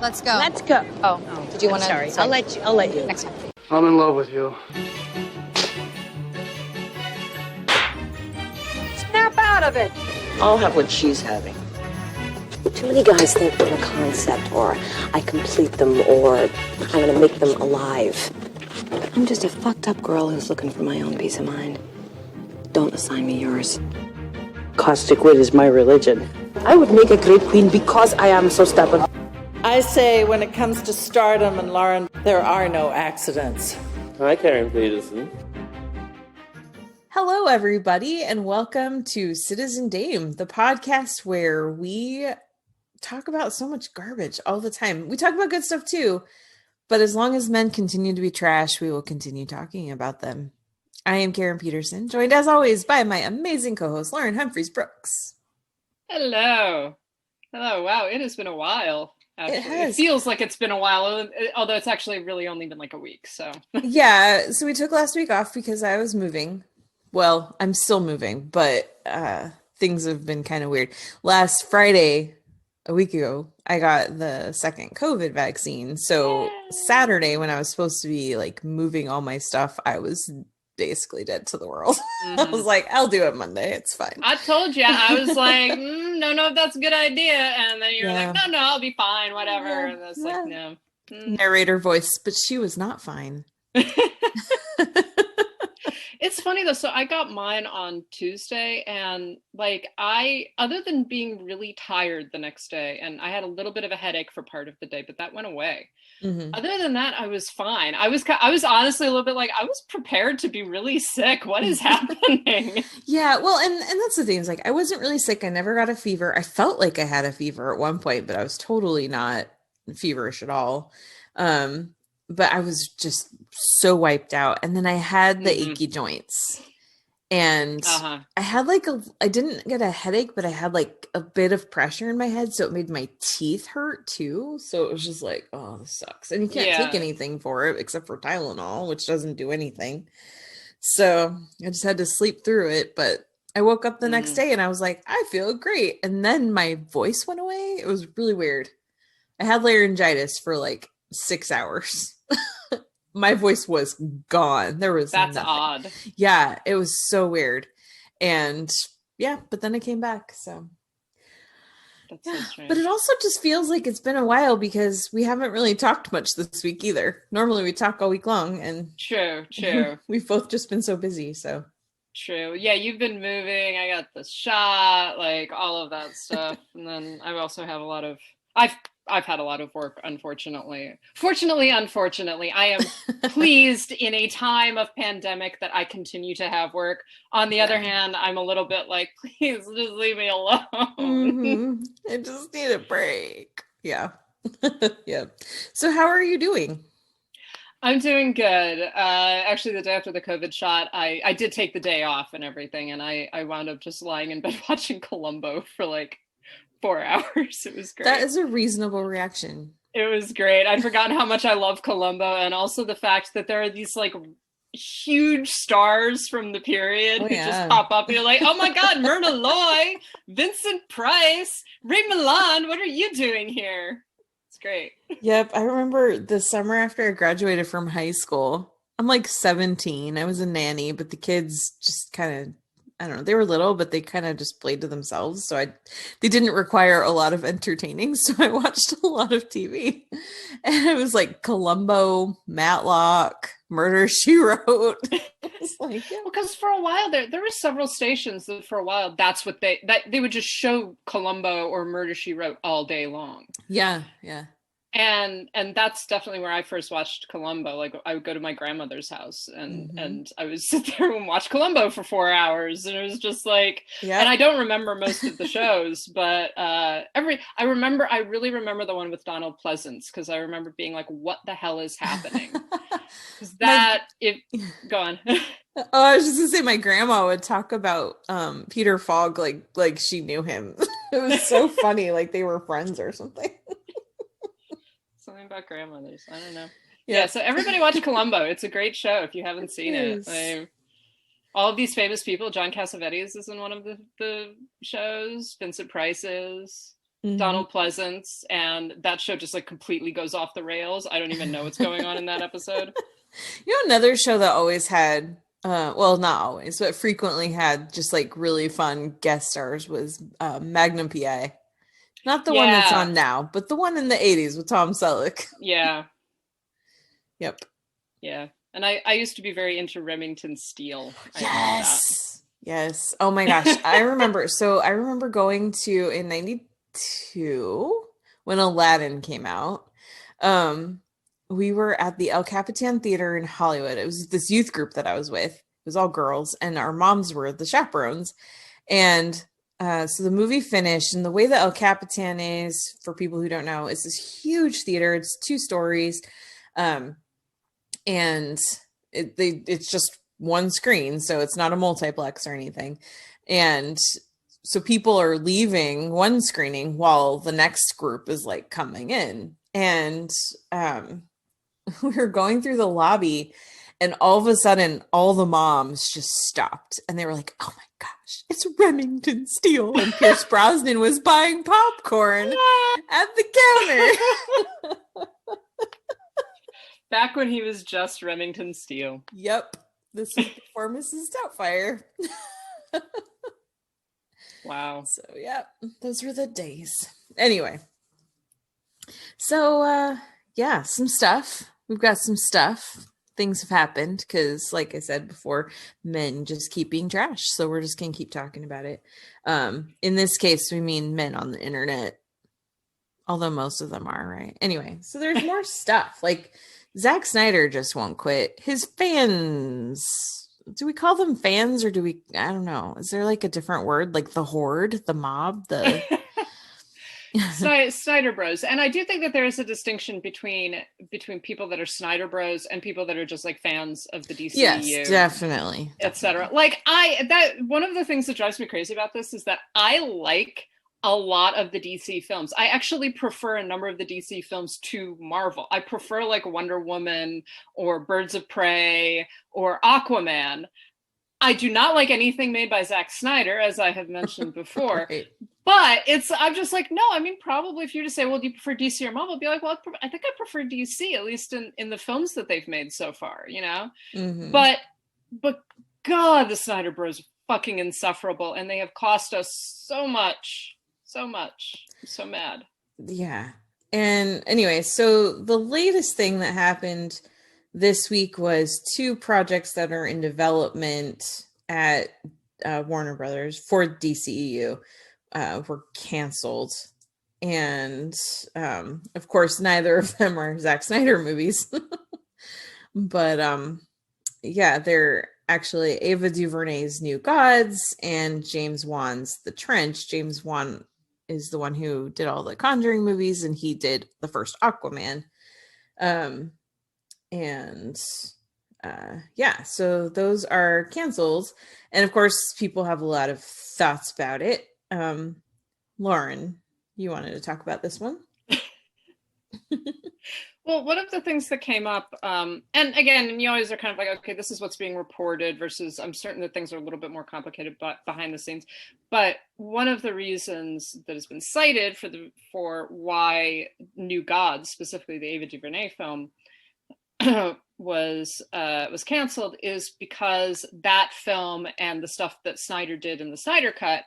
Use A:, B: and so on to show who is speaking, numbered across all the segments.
A: Let's go.
B: Let's go.
A: Oh, did you want to?
B: Sorry, I'll let you.
A: Next time.
C: I'm in love with you.
B: Snap out of it.
D: I'll have what she's having.
E: Too many guys think I'm a concept, or I complete them, or I'm gonna make them alive. I'm just a fucked up girl who's looking for my own peace of mind. Don't assign me yours.
D: Caustic wit is my religion.
E: I would make a great queen because I am so stubborn.
F: I say when it comes to stardom and Lauren, there are no accidents.
G: Hi, Karen Peterson.
H: Hello, everybody, and welcome to Citizen Dame, the podcast where we talk about so much garbage all the time. We talk about good stuff too, but as long as men continue to be trash, we will continue talking about them. I am Karen Peterson, joined as always by my amazing co-host, Lauren Humphreys Brooks.
I: Hello. Wow, it has been a while. Actually. It feels like it's been a while, although it's actually really only been like a week. So
H: yeah, so we took last week off because I was moving. Well, I'm still moving, but things have been kind of weird. Last Friday, a week ago, I got the second COVID vaccine. So Saturday, when I was supposed to be like moving all my stuff, I was basically dead to the world. I was like, I'll do it Monday. It's fine.
I: I told you. I was like, no, that's a good idea. And then you were like, no, I'll be fine, whatever. Yeah. And I was like, no.
H: Narrator voice, but she was not fine.
I: It's funny though. So I got mine on Tuesday, and like other than being really tired the next day, and I had a little bit of a headache for part of the day, but that went away. Other than that, I was fine. I was honestly a little bit like, I was prepared to be really sick. What is happening?
H: Yeah, well, and that's the thing, is like, I wasn't really sick. I never got a fever. I felt like I had a fever at one point, but I was totally not feverish at all. But I was just so wiped out. And then I had the achy joints. And I had I didn't get a headache, but I had like a bit of pressure in my head. So it made my teeth hurt too. So it was just like, oh, this sucks. And you can't take anything for it except for Tylenol, which doesn't do anything. So I just had to sleep through it. But I woke up the next day and I was like, I feel great. And then my voice went away. It was really weird. I had laryngitis for like 6 hours. My voice was gone. That's nothing.
I: Odd.
H: Yeah, it was so weird. And yeah, but then it came back. So
I: that's so strange.
H: But it also just feels like it's been a while because we haven't really talked much this week either. Normally we talk all week long, and
I: true.
H: We've both just been so busy. So
I: true. Yeah, you've been moving. I got the shot, like all of that stuff. And then I also have I've had a lot of work, unfortunately. Unfortunately, I am pleased in a time of pandemic that I continue to have work. On the other hand, I'm a little bit like, please just leave me alone.
H: I just need a break. Yeah. Yeah. So how are you doing?
I: I'm doing good. Actually, the day after the COVID shot, I did take the day off and everything. And I wound up just lying in bed watching Columbo for like 4 hours. It was great.
H: That is a reasonable reaction.
I: It was great. I'd forgotten how much I love Columbo, and also the fact that there are these like huge stars from the period who just pop up, and you're like, oh my god, Myrna Loy, Vincent Price, Ray Milan, what are you doing here? It's great.
H: Yep. I remember the summer after I graduated from high school, I'm like 17. I was a nanny, but the kids just kind of, I don't know, they were little, but they kind of just played to themselves. So they didn't require a lot of entertaining. So I watched a lot of TV, and it was like Columbo, Matlock, Murder, She Wrote. It's like,
I: because for a while there were several stations that for a while, that's what they would just show Columbo or Murder, She Wrote all day long.
H: Yeah.
I: And that's definitely where I first watched Columbo. Like I would go to my grandmother's house and I would sit there and watch Columbo for 4 hours, and it was just like, and I don't remember most of the shows, but I really remember the one with Donald Pleasance, because I remember being like, what the hell is happening? Go on.
H: Oh, I was just gonna say, my grandma would talk about Peter Falk like she knew him. It was so funny, like they were friends or something.
I: Something about grandmothers. I don't know. Yeah, so everybody watch Columbo. It's a great show if you haven't seen it. All of these famous people, John Cassavetes is in one of the shows. Vincent Price is. Donald Pleasance, and that show just like completely goes off the rails. I don't even know what's going on in that episode.
H: Another show that always had, well, not always, but frequently had just like really fun guest stars was Magnum PI. Not the one that's on now, but the one in the 80s with Tom Selleck.
I: Yeah.
H: Yep.
I: Yeah. And I used to be very into Remington Steele.
H: Yes. Oh my gosh. I remember going to in 92 when Aladdin came out. We were at the El Capitan Theater in Hollywood. It was this youth group that I was with. It was all girls, and our moms were the chaperones. And so the movie finished, and the way that El Capitan is, for people who don't know, is this huge theater. It's 2 stories, and it's just one screen, so it's not a multiplex or anything. And so people are leaving one screening while the next group is like coming in. And we were going through the lobby, and all of a sudden all the moms just stopped, and they were like, oh my gosh, it's Remington Steele. And Pierce Brosnan was buying popcorn at the counter.
I: Back when he was just Remington Steele.
H: Yep. This was before Mrs. Doubtfire.
I: Wow.
H: So yeah, those were the days. Anyway. So yeah, some stuff. We've got some stuff. Things have happened because, like I said before, men just keep being trash. So we're just gonna keep talking about it. In this case, we mean men on the internet. Although most of them are, right? Anyway, so there's more stuff. Like Zack Snyder just won't quit. His fans, do we call them fans, or do we, I don't know. Is there like a different word? Like the horde, the mob, the
I: Snyder Bros. And I do think that there is a distinction between people that are Snyder Bros and people that are just like fans of the DCEU.
H: Yes, definitely.
I: Etc. Like one of the things that drives me crazy about this is that I like a lot of the DC films. I actually prefer a number of the DC films to Marvel. I prefer like Wonder Woman or Birds of Prey or Aquaman. I do not like anything made by Zack Snyder, as I have mentioned before. Right. But I'm just like, no, I mean, probably if you were to say, well, do you prefer DC or Marvel? I'd be like, well, I think I prefer DC, at least in the films that they've made so far, you know? Mm-hmm. But God, the Snyder Bros are fucking insufferable, and they have cost us so much. So much. I'm so mad.
H: Yeah. And anyway, so the latest thing that happened this week was 2 projects that are in development at Warner Brothers for DCEU were canceled. And of course, neither of them are Zack Snyder movies. But yeah, they're actually Ava DuVernay's New Gods and James Wan's The Trench. James Wan is the one who did all the Conjuring movies, and he did the first Aquaman. Yeah, so those are canceled. And of course, people have a lot of thoughts about it. Lauren, you wanted to talk about this one?
I: Well, one of the things that came up, and again, you always are kind of like, okay, this is what's being reported versus I'm certain that things are a little bit more complicated behind the scenes. But one of the reasons that has been cited for why New Gods, specifically the Ava DuVernay film, was canceled is because that film and the stuff that Snyder did in the Snyder Cut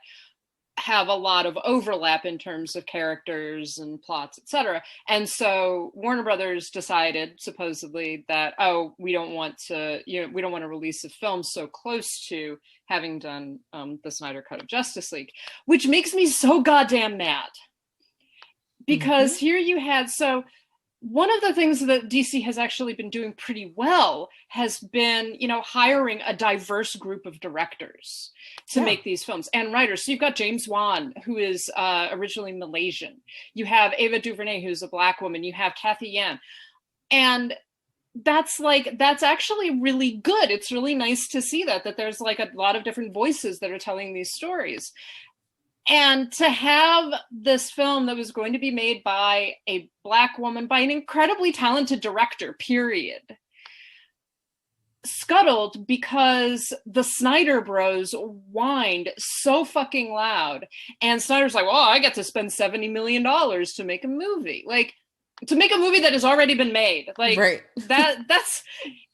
I: have a lot of overlap in terms of characters and plots, etc. And so Warner Brothers decided supposedly that, we don't want to release a film so close to having done the Snyder Cut of Justice League, which makes me so goddamn mad. Because here you had, one of the things that DC has actually been doing pretty well has been, hiring a diverse group of directors to make these films and writers. So you've got James Wan, who is originally Malaysian. You have Ava DuVernay, who's a Black woman. You have Kathy Yan. And that's actually really good. It's really nice to see that there's like a lot of different voices that are telling these stories. And to have this film that was going to be made by a Black woman, by an incredibly talented director, period, scuttled because the Snyder Bros whined so fucking loud, and Snyder's like, "Well, I get to spend $70 million to make a movie, like to make a movie that has already been made, like
H: Right.
I: that's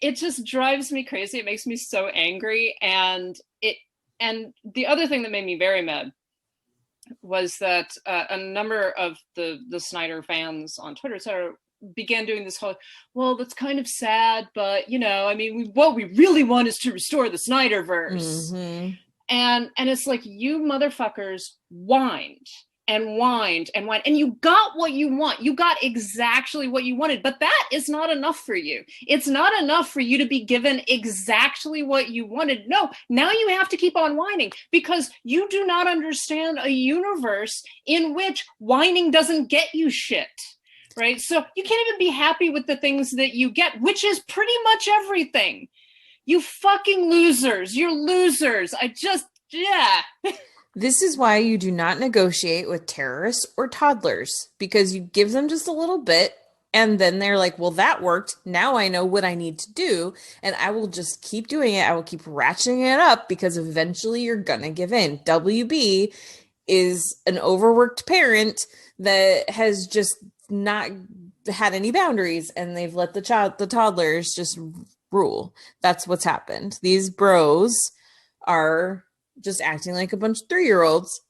I: it just drives me crazy. It makes me so angry, and the other thing that made me very mad was that a number of the Snyder fans on Twitter, etc., began doing this whole, well, that's kind of sad, but you know, I mean, what we really want is to restore the Snyderverse.
H: Mm-hmm.
I: And it's like, you motherfuckers whined and whined and whined, and you got what you want. You got exactly what you wanted, but that is not enough for you. It's not enough for you to be given exactly what you wanted. No, now you have to keep on whining because you do not understand a universe in which whining doesn't get you shit. Right? So you can't even be happy with the things that you get, which is pretty much everything. You fucking losers. You're losers. Yeah.
H: This is why you do not negotiate with terrorists or toddlers, because you give them just a little bit and then they're like, well, that worked. Now I know what I need to do, and I will just keep doing it. I will keep ratcheting it up because eventually you're going to give in. WB is an overworked parent that has just not had any boundaries, and they've let the toddlers just rule. That's what's happened. These bros are just acting like a bunch of 3-year-olds,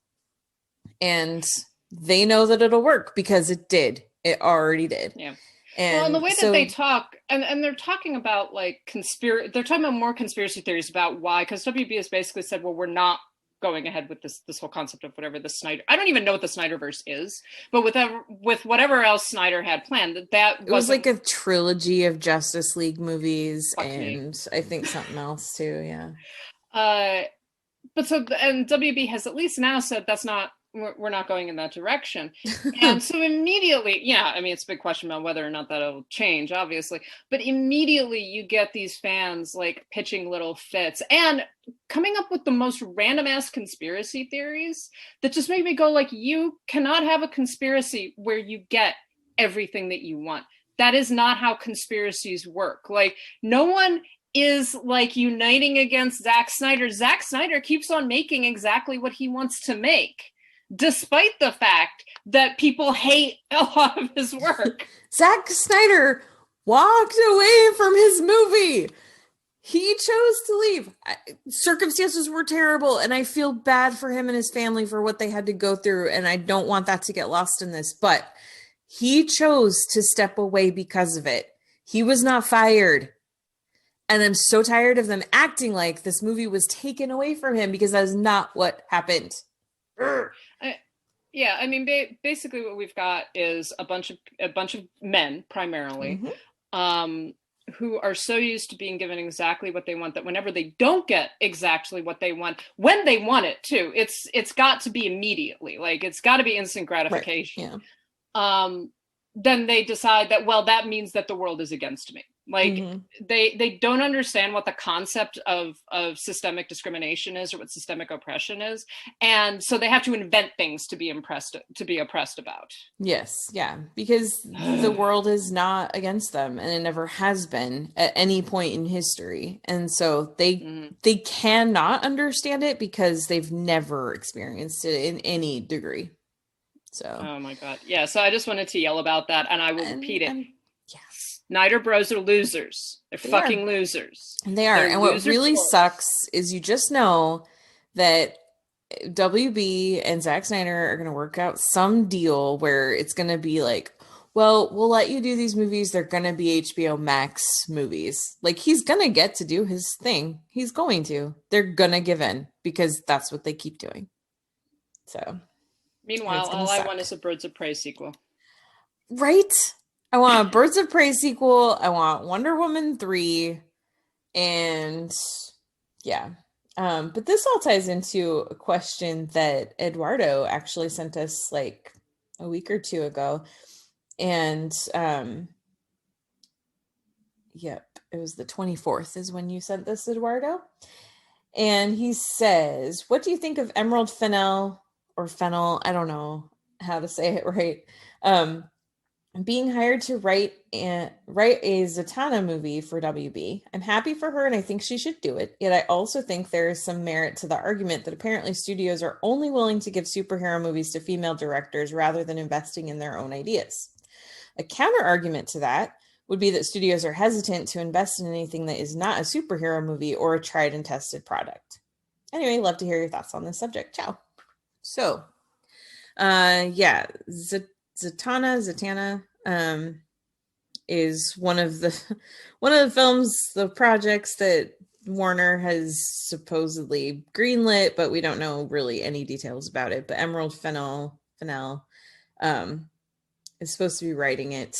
H: and they know that it'll work because it did. It already did.
I: Yeah.
H: And
I: the way that they talk, and they're talking about like they're talking about more conspiracy theories about why, because WB has basically said, well, we're not going ahead with this whole concept of whatever the Snyder, I don't even know what the Snyderverse is, but with whatever else Snyder had planned, it
H: was like a trilogy of Justice League movies, and
I: me.
H: I think something else too. Yeah.
I: But and WB has at least now said we're not going in that direction. And so immediately, yeah, I mean, it's a big question about whether or not that'll change, obviously, but immediately you get these fans like pitching little fits and coming up with the most random ass conspiracy theories that just make me go like, you cannot have a conspiracy where you get everything that you want. That is not how conspiracies work. Like, no one is like uniting against Zack Snyder. Zack Snyder keeps on making exactly what he wants to make, despite the fact that people hate a lot of his work.
H: Zack Snyder walked away from his movie. He chose to leave. Circumstances were terrible, and I feel bad for him and his family for what they had to go through, and I don't want that to get lost in this, but he chose to step away because of it. He was not fired. And I'm so tired of them acting like this movie was taken away from him, because that is not what happened.
I: Yeah, I mean, basically what we've got is a bunch of men primarily, who are so used to being given exactly what they want that whenever they don't get exactly what they want, when they want it too, it's got to be immediately, like it's got to be instant gratification. Right. Yeah. Then they decide that, well, that means that the world is against me. Like they don't understand what the concept of systemic discrimination is, or what systemic oppression is, and so they have to invent things to be oppressed about.
H: Yes, yeah, because the world is not against them, and it never has been at any point in history, and so they cannot understand it because they've never experienced it in any degree. So,
I: oh my god, yeah. So I just wanted to yell about that, and I will repeat it. Yes. Snyder Bros are losers. They're fucking losers.
H: They are. And what really sucks is you just know that WB and Zack Snyder are going to work out some deal where it's going to be like, well, we'll let you do these movies. They're going to be HBO Max movies. Like, he's going to get to do his thing. He's going to. They're going to give in because that's what they keep doing. So,
I: meanwhile, all I want is a Birds of Prey sequel.
H: Right? I want a Birds of Prey sequel. I want Wonder Woman 3. And yeah. But this all ties into a question that Eduardo actually sent us like a week or two ago. And yep, it was the 24th is when you sent this, Eduardo. And he says, what do you think of Emerald Fennell or Fennel? I don't know how to say it right. being hired to write a Zatanna movie for WB. I'm happy for her and I think she should do it. Yet I also think there is some merit to the argument that apparently studios are only willing to give superhero movies to female directors rather than investing in their own ideas. A counter argument to that would be that studios are hesitant to invest in anything that is not a superhero movie or a tried and tested product. Anyway, love to hear your thoughts on this subject. Ciao. So, yeah, Zatanna is one of the films, the projects that Warner has supposedly greenlit, but we don't know really any details about it. But Emerald Fennell is supposed to be writing it.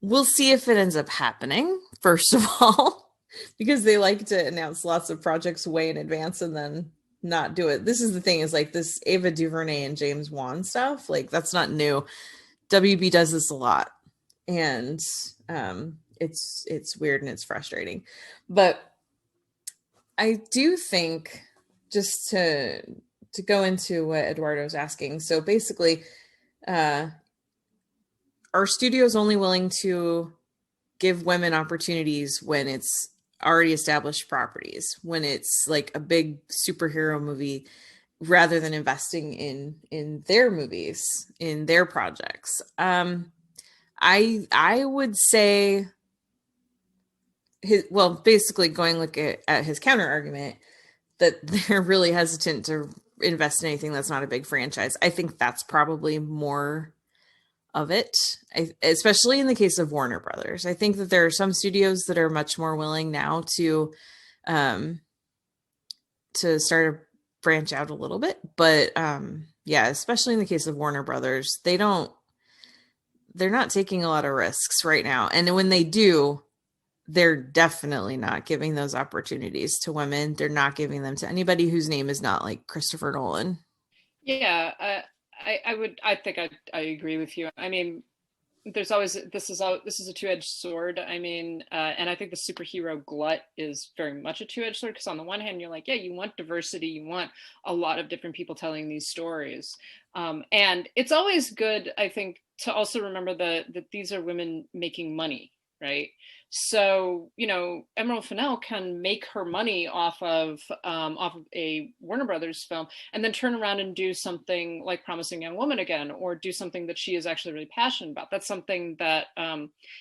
H: We'll see if it ends up happening, first of all, because they like to announce lots of projects way in advance and then not do it. This is the thing, is like this Ava DuVernay and James Wan stuff, like that's not new. WB does this a lot, and it's weird and it's frustrating. But I do think, just to go into what Eduardo's asking, so basically, are studios only willing to give women opportunities when it's already established properties, when it's like a big superhero movie, rather than investing in their movies, in their projects? I would say basically going look at his counter argument, that they're really hesitant to invest in anything that's not a big franchise. I think that's probably more of it, especially in the case of Warner Brothers. I think that there are some studios that are much more willing now to start to branch out a little bit, but yeah, especially in the case of Warner Brothers, they're not taking a lot of risks right now, and when they do, they're definitely not giving those opportunities to women. They're not giving them to anybody whose name is not like Christopher Nolan.
I: Yeah, I think I agree with you. I mean, there's always this is a two-edged sword. I mean, and I think the superhero glut is very much a two-edged sword, because on the one hand, you're like, yeah, you want diversity, you want a lot of different people telling these stories, and it's always good, I think, to also remember that these are women making money, right? So, Emerald Fennell can make her money off of a Warner Brothers film, and then turn around and do something like Promising Young Woman again, or do something that she is actually really passionate about. That's something that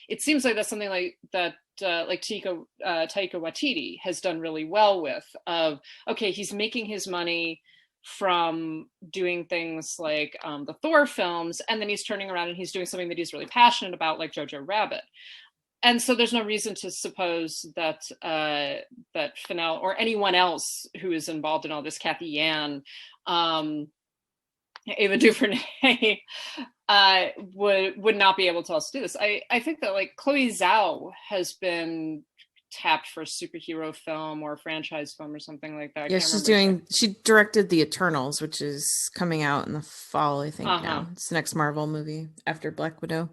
I: it seems like that's something like that, like Taika Waititi has done really well with. Of, okay, he's making his money from doing things like the Thor films, and then he's turning around and he's doing something that he's really passionate about, like Jojo Rabbit. And so there's no reason to suppose that that Fennell or anyone else who is involved in all this, Kathy Yan, Ava DuVernay, would not be able to also do this. I think that like Chloe Zhao has been tapped for a superhero film or a franchise film or something like that.
H: Yeah, she directed The Eternals, which is coming out in the fall, I think. Now it's the next Marvel movie after Black Widow.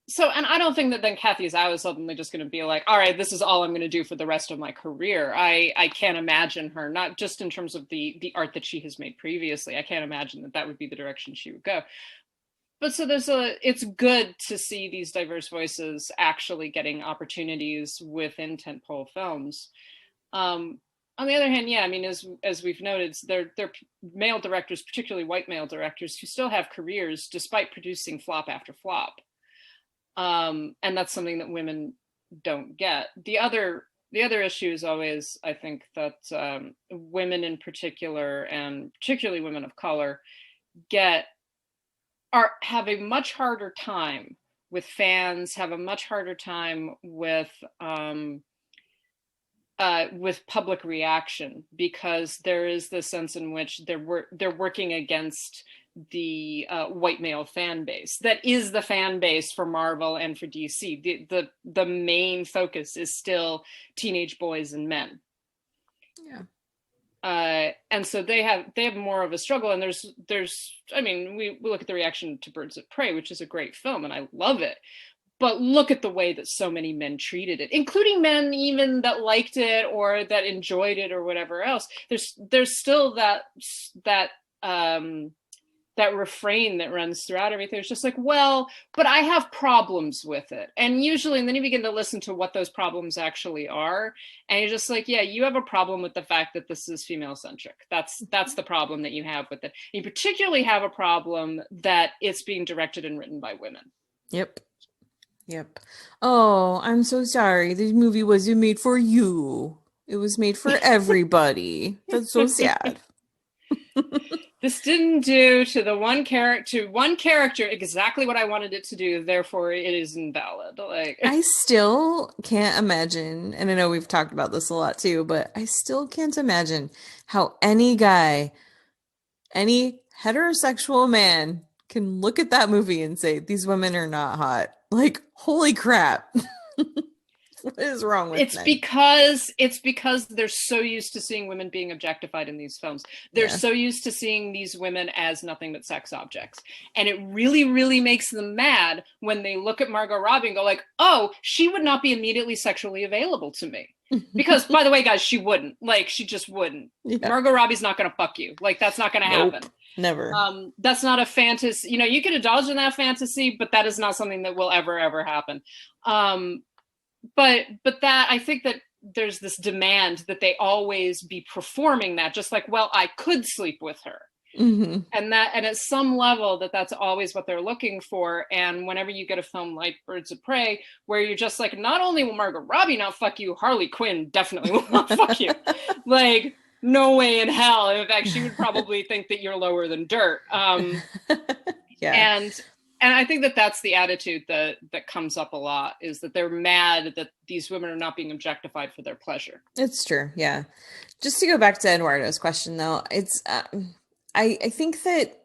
I: So, and I don't think that then Kathy Zhao is suddenly just going to be like, all right, this is all I'm going to do for the rest of my career. I can't imagine her, not just in terms of the art that she has made previously. I can't imagine that would be the direction she would go. But so it's good to see these diverse voices actually getting opportunities within tentpole films. On the other hand, yeah, I mean, as we've noted, they're male directors, particularly white male directors, who still have careers despite producing flop after flop. And that's something that women don't get. The other issue is always, I think, that women in particular, and particularly women of color, have a much harder time with fans, have a much harder time with public reaction, because there is this sense in which they're working against the white male fan base that is the fan base for Marvel and for DC. The main focus is still teenage boys and men. Yeah. And so they have more of a struggle, and there's I mean, we look at the reaction to Birds of Prey, which is a great film and I love it, but look at the way that so many men treated it, including men even that liked it or that enjoyed it or whatever else. There's still that that refrain that runs throughout everything. It's just like, well, but I have problems with it. And usually, and then you begin to listen to what those problems actually are. And you're just like, yeah, you have a problem with the fact that this is female centric. That's the problem that you have with it. You particularly have a problem that it's being directed and written by women.
H: Yep. Oh, I'm so sorry. This movie wasn't made for you. It was made for everybody. That's so sad.
I: This didn't do to the one character exactly what I wanted it to do, therefore it is invalid. Like,
H: I still can't imagine, and I know we've talked about this a lot too, but I still can't imagine how any guy, any heterosexual man can look at that movie and say, these women are not hot. Like, holy crap. What is wrong with
I: it's
H: men?
I: because they're so used to seeing women being objectified in these films. They're so used to seeing these women as nothing but sex objects. And it really, really makes them mad when they look at Margot Robbie and go like, oh, she would not be immediately sexually available to me. Because, by the way, guys, she wouldn't. Like, she just wouldn't. Yeah. Margot Robbie's not going to fuck you. Like, that's not going to happen.
H: Never.
I: That's not a fantasy. You know, you can indulge in that fantasy, but that is not something that will ever happen. But that, I think that there's this demand that they always be performing that, just like, well, I could sleep with her.
H: Mm-hmm.
I: And at some level that's always what they're looking for. And whenever you get a film like Birds of Prey, where you're just like, not only will Margot Robbie not fuck you, Harley Quinn definitely will not fuck you. Like, no way in hell. In fact, she would probably think that you're lower than dirt.
H: Yeah.
I: And I think that's the attitude that comes up a lot, is that they're mad that these women are not being objectified for their pleasure.
H: It's true. Yeah. Just to go back to Eduardo's question though, it's, I think that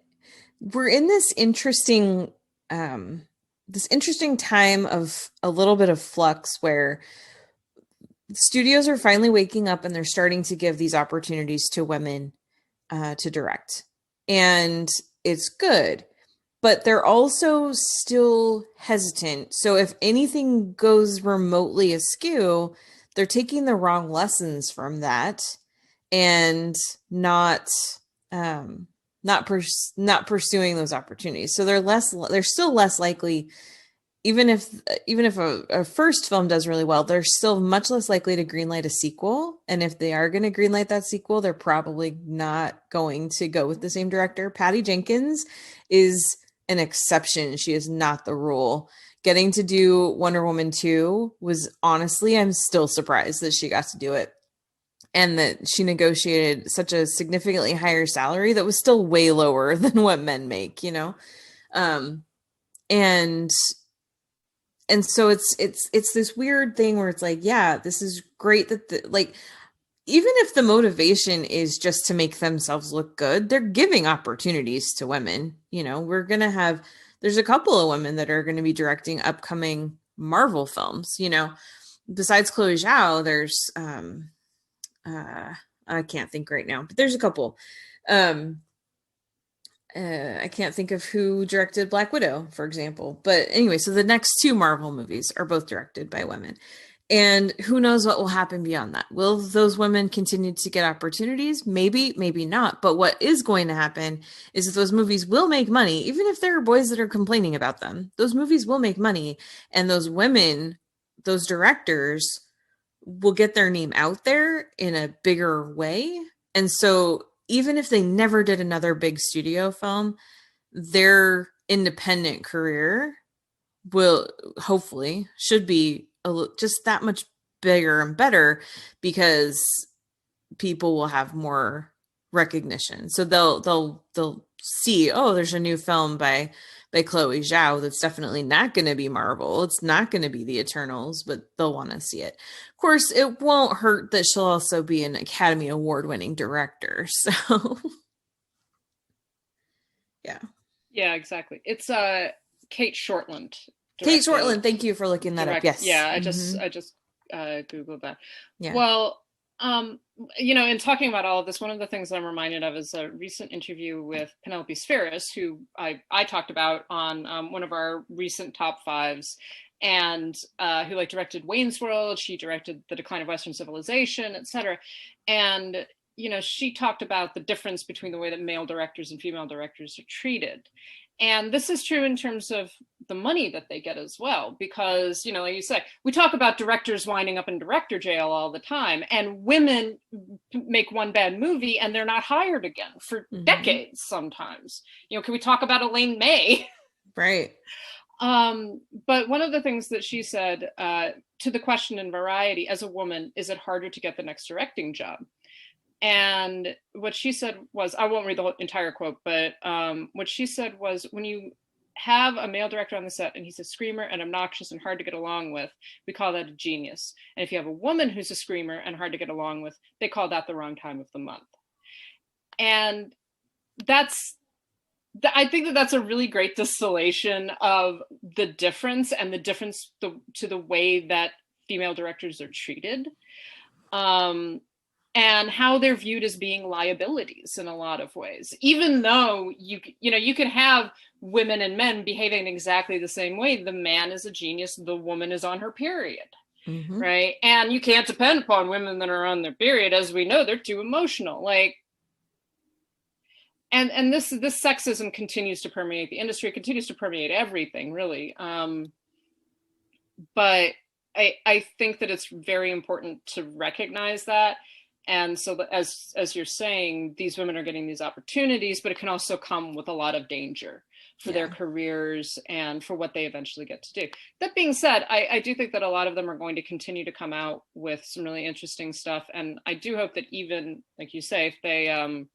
H: we're in this interesting time of a little bit of flux where studios are finally waking up and they're starting to give these opportunities to women to direct. And it's good. But they're also still hesitant. So if anything goes remotely askew, they're taking the wrong lessons from that and not pursuing those opportunities. So they're still less likely, even if a first film does really well, they're still much less likely to greenlight a sequel. And if they are going to greenlight that sequel, they're probably not going to go with the same director. Patty Jenkins is an exception. She is not the rule. Getting to do Wonder Woman 2 was, honestly, I'm still surprised that she got to do it, and that she negotiated such a significantly higher salary that was still way lower than what men make, you know? And so it's this weird thing where it's like, yeah, this is great that like, even if the motivation is just to make themselves look good, they're giving opportunities to women. You know, there's a couple of women that are going to be directing upcoming Marvel films, you know, besides Chloe Zhao, there's, I can't think right now, but there's a couple. I can't think of who directed Black Widow, for example. But anyway, so the next two Marvel movies are both directed by women. And who knows what will happen beyond that? Will those women continue to get opportunities? Maybe, maybe not. But what is going to happen is that those movies will make money, even if there are boys that are complaining about them. Those movies will make money. And those women, those directors will get their name out there in a bigger way. And so even if they never did another big studio film, their independent career should be just that much bigger and better, because people will have more recognition. So they'll see, oh, there's a new film by Chloe Zhao that's definitely not going to be Marvel. It's not going to be the Eternals, but they'll want to see it. Of course, it won't hurt that she'll also be an Academy Award winning director. So
I: yeah, exactly. It's Kate Shortland.
H: Kate Shortland, thank you for looking that up. Yes.
I: Yeah, I just Googled that.
H: Yeah.
I: Well, you know, in talking about all of this, one of the things I'm reminded of is a recent interview with Penelope Spheris, who I talked about on one of our recent top fives, and who like directed Wayne's World. She directed The Decline of Western Civilization, etc. And she talked about the difference between the way that male directors and female directors are treated. And this is true in terms of the money that they get as well, because, like you said, we talk about directors winding up in director jail all the time, and women make one bad movie and they're not hired again for decades sometimes. Can we talk about Elaine May?
H: Right.
I: But one of the things that she said to the question in Variety, as a woman, is it harder to get the next directing job? And what she said was, I won't read the whole entire quote, but what she said was, when you have a male director on the set and he's a screamer and obnoxious and hard to get along with, we call that a genius. And if you have a woman who's a screamer and hard to get along with, they call that the wrong time of the month. And I think that's a really great distillation of the difference, and the difference to the way that female directors are treated. And how they're viewed as being liabilities in a lot of ways, even though you can have women and men behaving exactly the same way. The man is a genius, the woman is on her period, right? And you can't depend upon women that are on their period. As we know, they're too emotional. And this sexism continues to permeate the industry, continues to permeate everything, really. But I think that it's very important to recognize that. And so as you're saying, these women are getting these opportunities, but it can also come with a lot of danger for their careers and for what they eventually get to do. That being said, I do think that a lot of them are going to continue to come out with some really interesting stuff. And I do hope that, even, like you say, if they,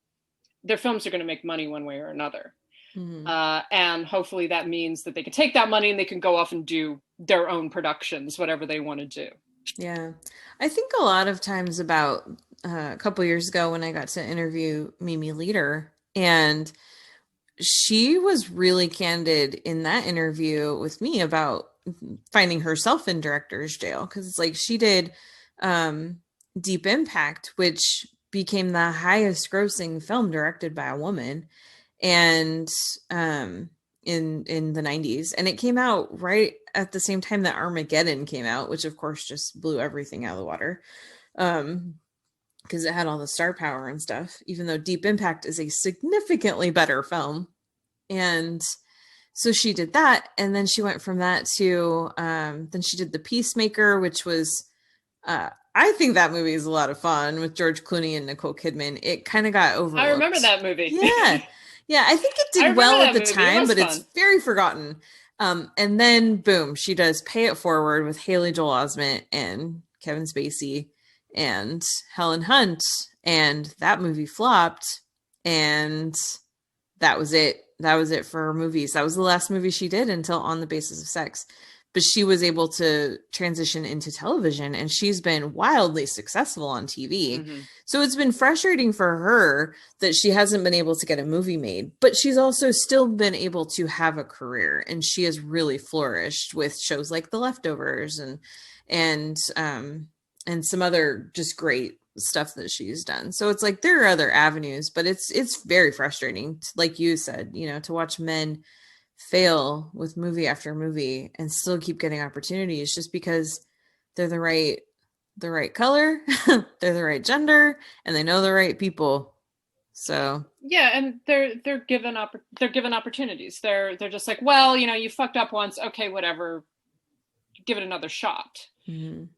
I: their films are going to make money one way or another. And hopefully that means that they can take that money and they can go off and do their own productions, whatever they want to do.
H: Yeah. I think a lot of times, about a couple years ago when I got to interview Mimi Leader, and she was really candid in that interview with me about finding herself in director's jail. Cause it's like, she did Deep Impact, which became the highest grossing film directed by a woman, and in the 90s, and it came out right at the same time that Armageddon came out, which of course just blew everything out of the water, because it had all the star power and stuff, even though Deep Impact is a significantly better film. And so she did that, and then she went from that to then she did The Peacemaker, which was I think that movie is a lot of fun, with George Clooney and Nicole Kidman. It kind of got overlooked.
I: I remember that movie.
H: Yeah, I think it did well at the time, but it's very forgotten. And then boom, she does Pay It Forward with Haley Joel Osment and Kevin Spacey and Helen Hunt, and that movie flopped, and that was it. That was it for her movies. That was the last movie she did until On the Basis of Sex. But she was able to transition into television, and she's been wildly successful on TV. So it's been frustrating for her that she hasn't been able to get a movie made, but she's also still been able to have a career, and she has really flourished with shows like The Leftovers and some other just great stuff that she's done. So it's like, there are other avenues, but it's very frustrating, like you said, to watch men fail with movie after movie and still keep getting opportunities just because they're the right color, they're the right gender, and they know the right people. So
I: yeah, and they're given opportunities. They're just like, well, you fucked up once, okay, whatever, give it another shot. And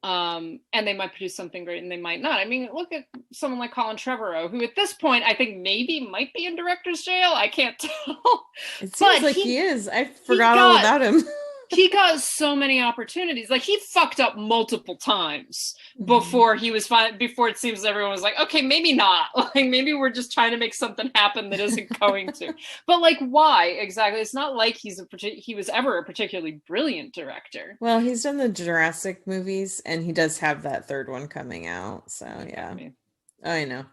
I: they might produce something great and they might not. I mean, look at someone like Colin Trevorrow, who at this point I think maybe might be in director's jail. I can't tell.
H: It seems like he is. I forgot all about him.
I: He got so many opportunities. Like, he fucked up multiple times before he was fine. Before it seems everyone was like, okay, maybe not. Like, maybe we're just trying to make something happen that isn't going to. But like, why exactly? It's not like he was ever a particularly brilliant director.
H: Well, he's done the Jurassic movies, and he does have that third one coming out. So yeah, oh, I know.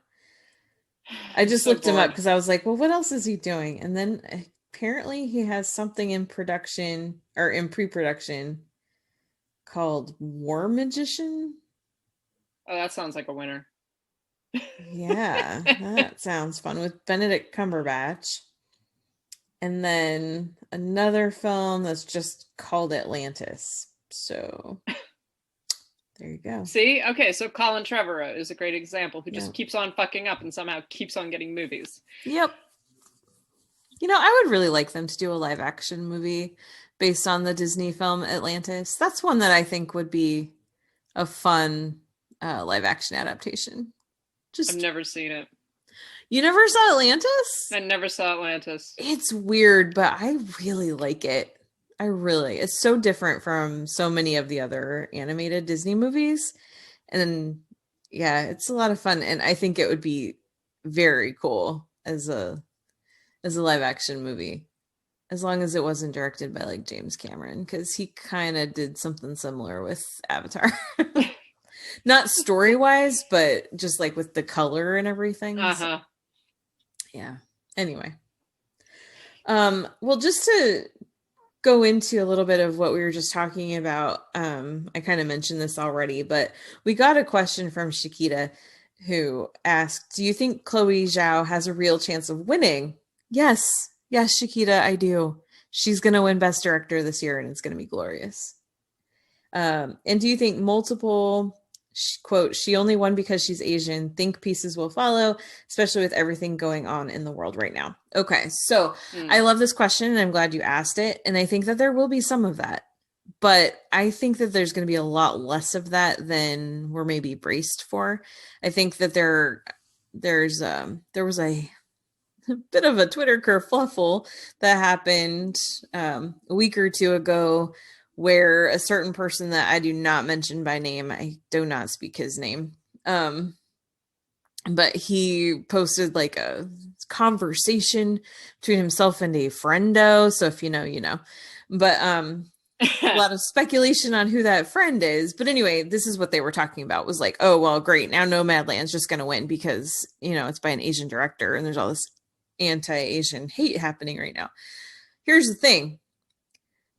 H: I just looked him up because I was like, well, what else is he doing? And then apparently he has something in production or in pre-production called War Magician.
I: Oh, that sounds like a winner.
H: Yeah, that sounds fun, with Benedict Cumberbatch. And then another film that's just called Atlantis. So There you go.
I: See? Okay, so Colin Trevorrow is a great example who just
H: Yeah.
I: keeps on fucking up and somehow keeps on getting movies.
H: Yep. You know, I would really like them to do a live action movie based on the Disney film Atlantis. That's one that I think would be a fun live action adaptation.
I: I've never seen it.
H: You never saw Atlantis?
I: I never saw Atlantis.
H: It's weird, but I really like it. It's so different from so many of the other animated Disney movies. And yeah, it's a lot of fun. And I think it would be very cool as a live action movie, as long as it wasn't directed by like James Cameron, because he kind of did something similar with Avatar. Not story wise, but just like with the color and everything.
I: Uh-huh.
H: So, yeah. Anyway. Well, just to go into a little bit of what we were just talking about, I kind of mentioned this already, but we got a question from Shakita who asked, do you think Chloe Zhao has a real chance of winning? Yes, Shakita, I do. She's going to win Best Director this year, and it's going to be glorious. And do you think multiple, quote, she only won because she's Asian, think pieces will follow, especially with everything going on in the world right now? Okay, so I love this question, and I'm glad you asked it. And I think that there will be some of that. But I think that there's going to be a lot less of that than we're maybe braced for. I think that there was a bit of a Twitter kerfuffle that happened a week or two ago where a certain person that I do not mention by name, I do not speak his name, but he posted like a conversation between himself and a friendo. So if you know, you know. But a lot of speculation on who that friend is. But anyway, this is what they were talking about, was like, oh, well, great. Now Nomadland's just going to win because, you know, it's by an Asian director and there's all this anti-Asian hate happening right now. Here's the thing.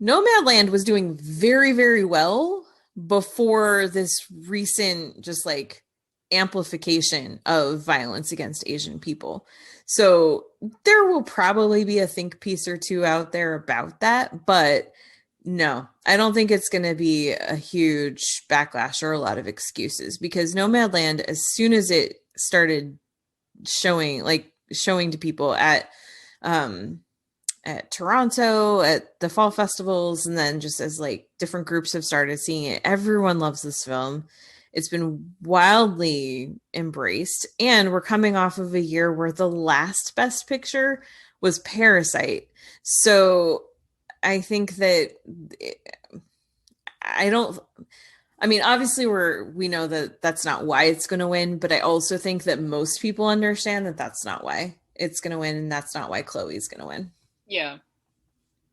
H: Nomadland was doing very, very well before this recent just like amplification of violence against Asian people. So there will probably be a think piece or two out there about that, but no, I don't think it's going to be a huge backlash or a lot of excuses, because Nomadland, as soon as it started showing to people at Toronto, at the fall festivals, and then just as like different groups have started seeing it, everyone loves this film. It's been wildly embraced, and we're coming off of a year where the last Best Picture was Parasite. So I think that obviously we know that that's not why it's going to win, but I also think that most people understand that that's not why it's going to win, and that's not why Chloe's going to win.
I: Yeah.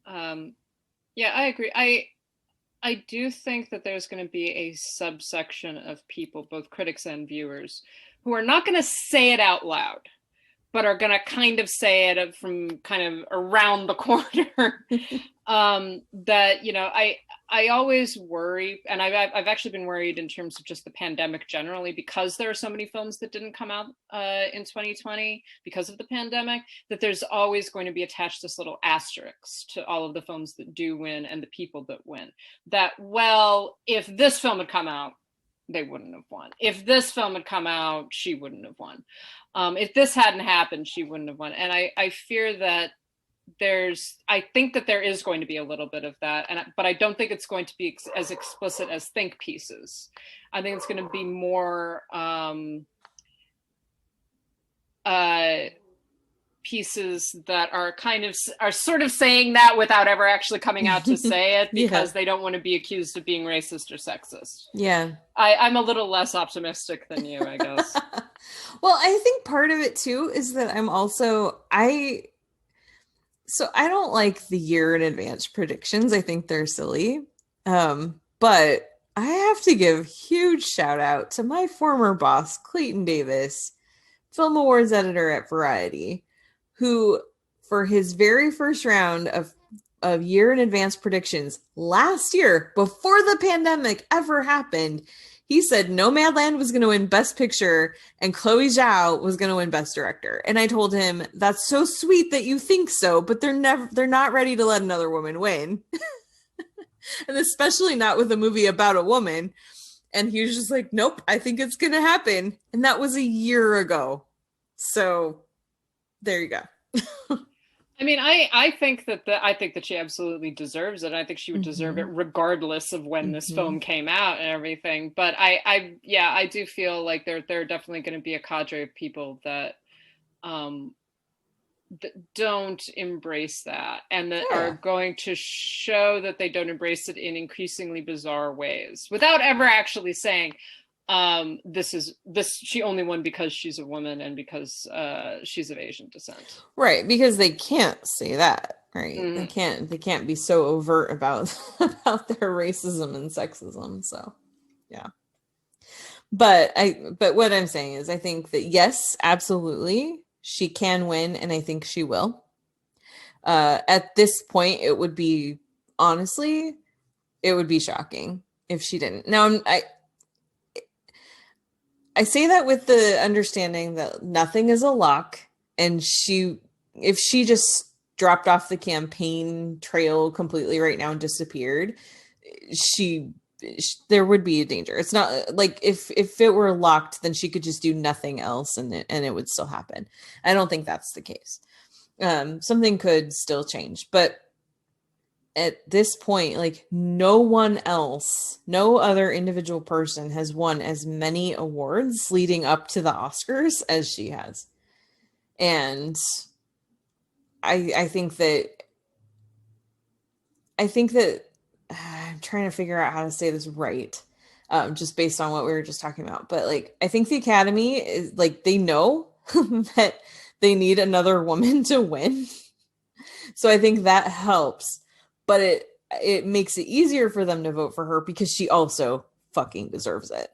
I: Yeah, I agree. I do think that there's going to be a subsection of people, both critics and viewers, who are not going to say it out loud, but are going to kind of say it from kind of around the corner. That, you know, I always worry, and I've actually been worried in terms of just the pandemic generally, because there are so many films that didn't come out in 2020 because of the pandemic, that there's always going to be attached this little asterisk to all of the films that do win and the people that win. That, well, if this film had come out, they wouldn't have won. If this film had come out, she wouldn't have won. If this hadn't happened, she wouldn't have won. And I fear that I think that there is going to be a little bit of that, but I don't think it's going to be as explicit as think pieces. I think it's going to be more pieces that are sort of saying that without ever actually coming out to say it, because they don't want to be accused of being racist or sexist. Yeah. I'm a little less optimistic than you, I guess.
H: Well, I think part of it too is that I don't like the year in advance predictions. I think they're silly. But I have to give huge shout out to my former boss, Clayton Davis, film awards editor at Variety, who for his very first round of year in advance predictions last year, before the pandemic ever happened, he said Nomadland was going to win Best Picture and Chloe Zhao was going to win Best Director. And I told him, that's so sweet that you think so, but they're not ready to let another woman win. And especially not with a movie about a woman. And he was just like, nope, I think it's going to happen. And that was a year ago. So there you go.
I: I mean, I think that she absolutely deserves it. I think she would deserve it regardless of when this film came out and everything. But I do feel like there are definitely going to be a cadre of people that don't embrace that, and that are going to show that they don't embrace it in increasingly bizarre ways without ever actually saying, she only won because she's a woman and because she's of Asian descent.
H: Right, because they can't say that, right? They can't be so overt about their racism and sexism. So yeah. But what I'm saying is I think that yes, absolutely, she can win, and I think she will. At this point, it would be shocking if she didn't. Now, I say that with the understanding that nothing is a lock, and if she just dropped off the campaign trail completely right now and disappeared, there would be a danger. It's not like if it were locked, then she could just do nothing else and it would still happen. I don't think that's the case. Something could still change, but at this point, like no other individual person has won as many awards leading up to the Oscars as she has. And I think that I'm trying to figure out how to say this right, just based on what we were just talking about. But like, I think the Academy is like, they know that they need another woman to win. So I think that helps, but it makes it easier for them to vote for her because she also fucking deserves it.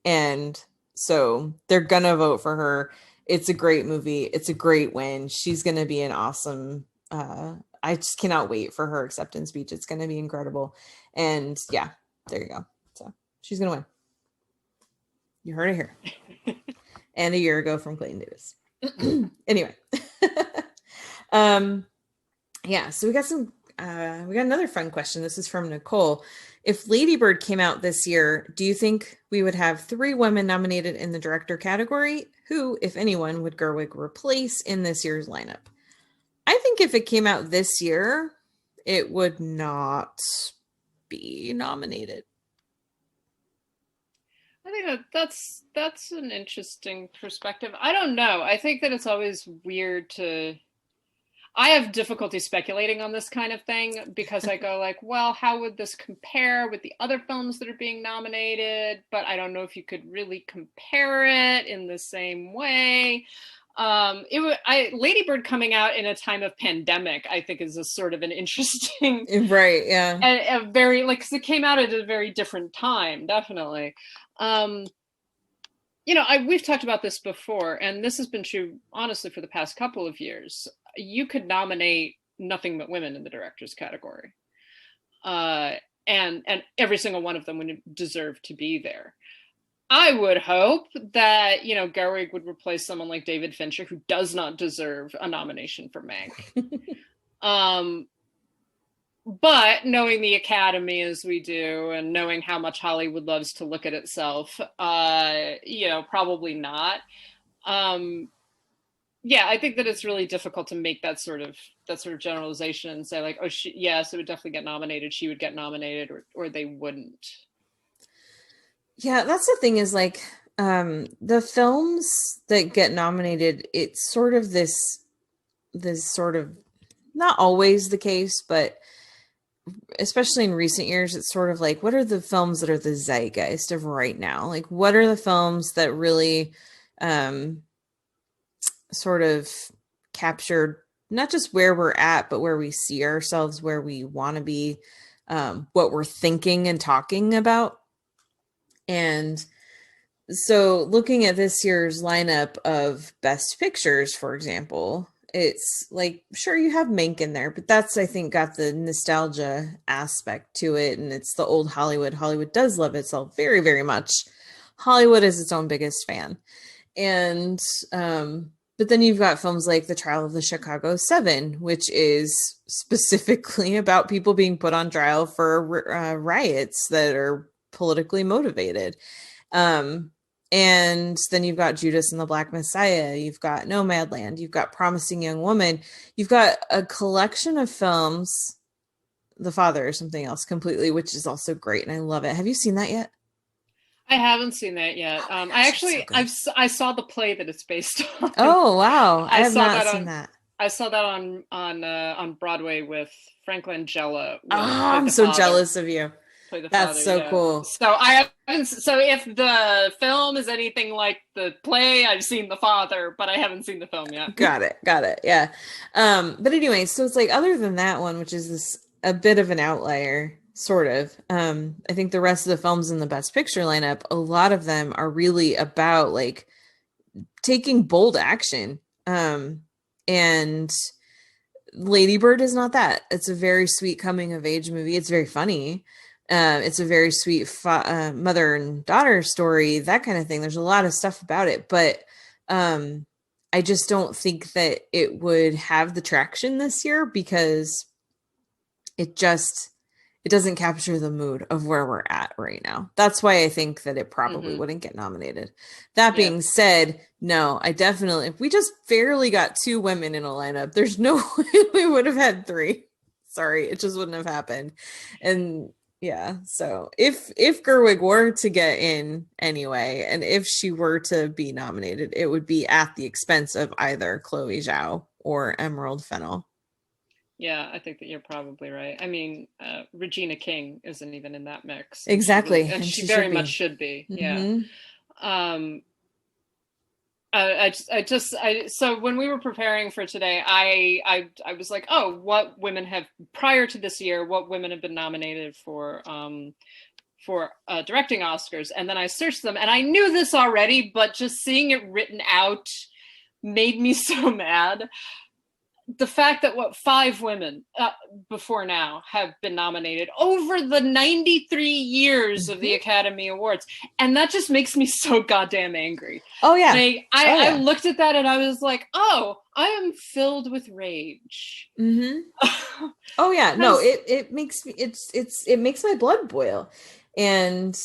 H: And so they're gonna vote for her. It's a great movie. It's a great win. She's gonna be an awesome, I just cannot wait for her acceptance speech. It's going to be incredible. And yeah, there you go. So she's going to win. You heard it here. And a year ago from Clayton Davis. Anyway. Yeah, so we got another fun question. This is from Nicole. If Lady Bird came out this year, do you think we would have 3 women nominated in the director category? Who, if anyone, would Gerwig replace in this year's lineup? I think if it came out this year, it would not be nominated.
I: I think that's an interesting perspective. I don't know. I think that it's always weird I have difficulty speculating on this kind of thing because I go like, well, how would this compare with the other films that are being nominated? But I don't know if you could really compare it in the same way. Lady Bird coming out in a time of pandemic, I think, is a sort of an interesting,
H: right? Yeah,
I: and a very because it came out at a very different time, definitely. We've talked about this before, and this has been true, honestly, for the past couple of years. You could nominate nothing but women in the director's category, and every single one of them would deserve to be there. I would hope that, Gerwig would replace someone like David Fincher, who does not deserve a nomination for Mank. But knowing the Academy as we do, and knowing how much Hollywood loves to look at itself, probably not. I think that it's really difficult to make that sort of generalization and say like, oh, yes, it would definitely get nominated. She would get nominated, or they wouldn't.
H: Yeah, that's the thing is like the films that get nominated, it's sort of this sort of, not always the case, but especially in recent years, it's sort of like, what are the films that are the zeitgeist of right now? Like, what are the films that really sort of captured not just where we're at, but where we see ourselves, where we want to be, what we're thinking and talking about. And so looking at this year's lineup of best pictures, for example, it's like, sure, you have Mank in there, but that's, I think, got the nostalgia aspect to it. And it's the old Hollywood. Hollywood does love itself very, very much. Hollywood is its own biggest fan. And, but then you've got films like The Trial of the Chicago 7, which is specifically about people being put on trial for riots that are politically motivated. And then you've got Judas and the Black Messiah, you've got Nomadland, you've got Promising Young Woman, you've got a collection of films, The Father or something else completely, which is also great, and I love it. Have you seen that yet?
I: I haven't seen that yet.
H: Oh my
I: I
H: gosh,
I: actually
H: it's so good.
I: I saw the play that it's based on.
H: Oh wow, I have
I: saw
H: not
I: that
H: seen
I: on
H: that.
I: I saw that on Broadway with Frank Langella when he
H: Oh,
I: played
H: I'm
I: the
H: so
I: father.
H: jealous of you.
I: Play the
H: That's
I: father,
H: so
I: yeah.
H: cool.
I: So I haven't. So if the film is anything like the play, I've seen the father, but I haven't seen the film yet.
H: Got it. Yeah. But anyway, so it's like, other than that one, which is this a bit of an outlier, sort of. I think the rest of the films in the Best Picture lineup, a lot of them are really about like taking bold action. And Lady Bird is not that. It's a very sweet coming of age movie. It's very funny. It's a very sweet mother and daughter story, that kind of thing. There's a lot of stuff about it, but I just don't think that it would have the traction this year because it doesn't capture the mood of where we're at right now. That's why I think that it probably wouldn't get nominated. That being said, no, I definitely, if we just barely got 2 women in a lineup, there's no way we would have had 3. Sorry, it just wouldn't have happened. And yeah, so if Gerwig were to get in anyway, and if she were to be nominated, it would be at the expense of either Chloe Zhao or Emerald Fennell.
I: Yeah, I think that you're probably right. I mean, Regina King isn't even in that mix.
H: Exactly.
I: And
H: And
I: she
H: she
I: very
H: should be.
I: much should be. Yeah.
H: Mhm.
I: So when we were preparing for today, I was like, oh, what women have prior to this year, what women have been nominated for directing Oscars, and then I searched them, and I knew this already, but just seeing it written out made me so mad. The fact that 5 women before now have been nominated over the 93 years of the Academy Awards, and that just makes me so goddamn angry.
H: Oh yeah.
I: Like, I looked at that and I was like, oh, I am filled with rage.
H: Oh yeah, no, it makes me it makes my blood boil. And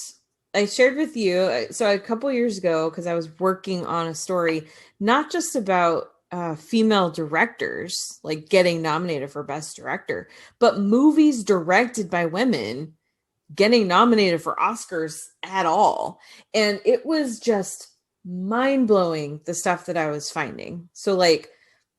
H: I shared with you, so a couple years ago, because I was working on a story not just about female directors like getting nominated for Best Director, but movies directed by women getting nominated for Oscars at all. And it was just mind-blowing, the stuff that I was finding. So like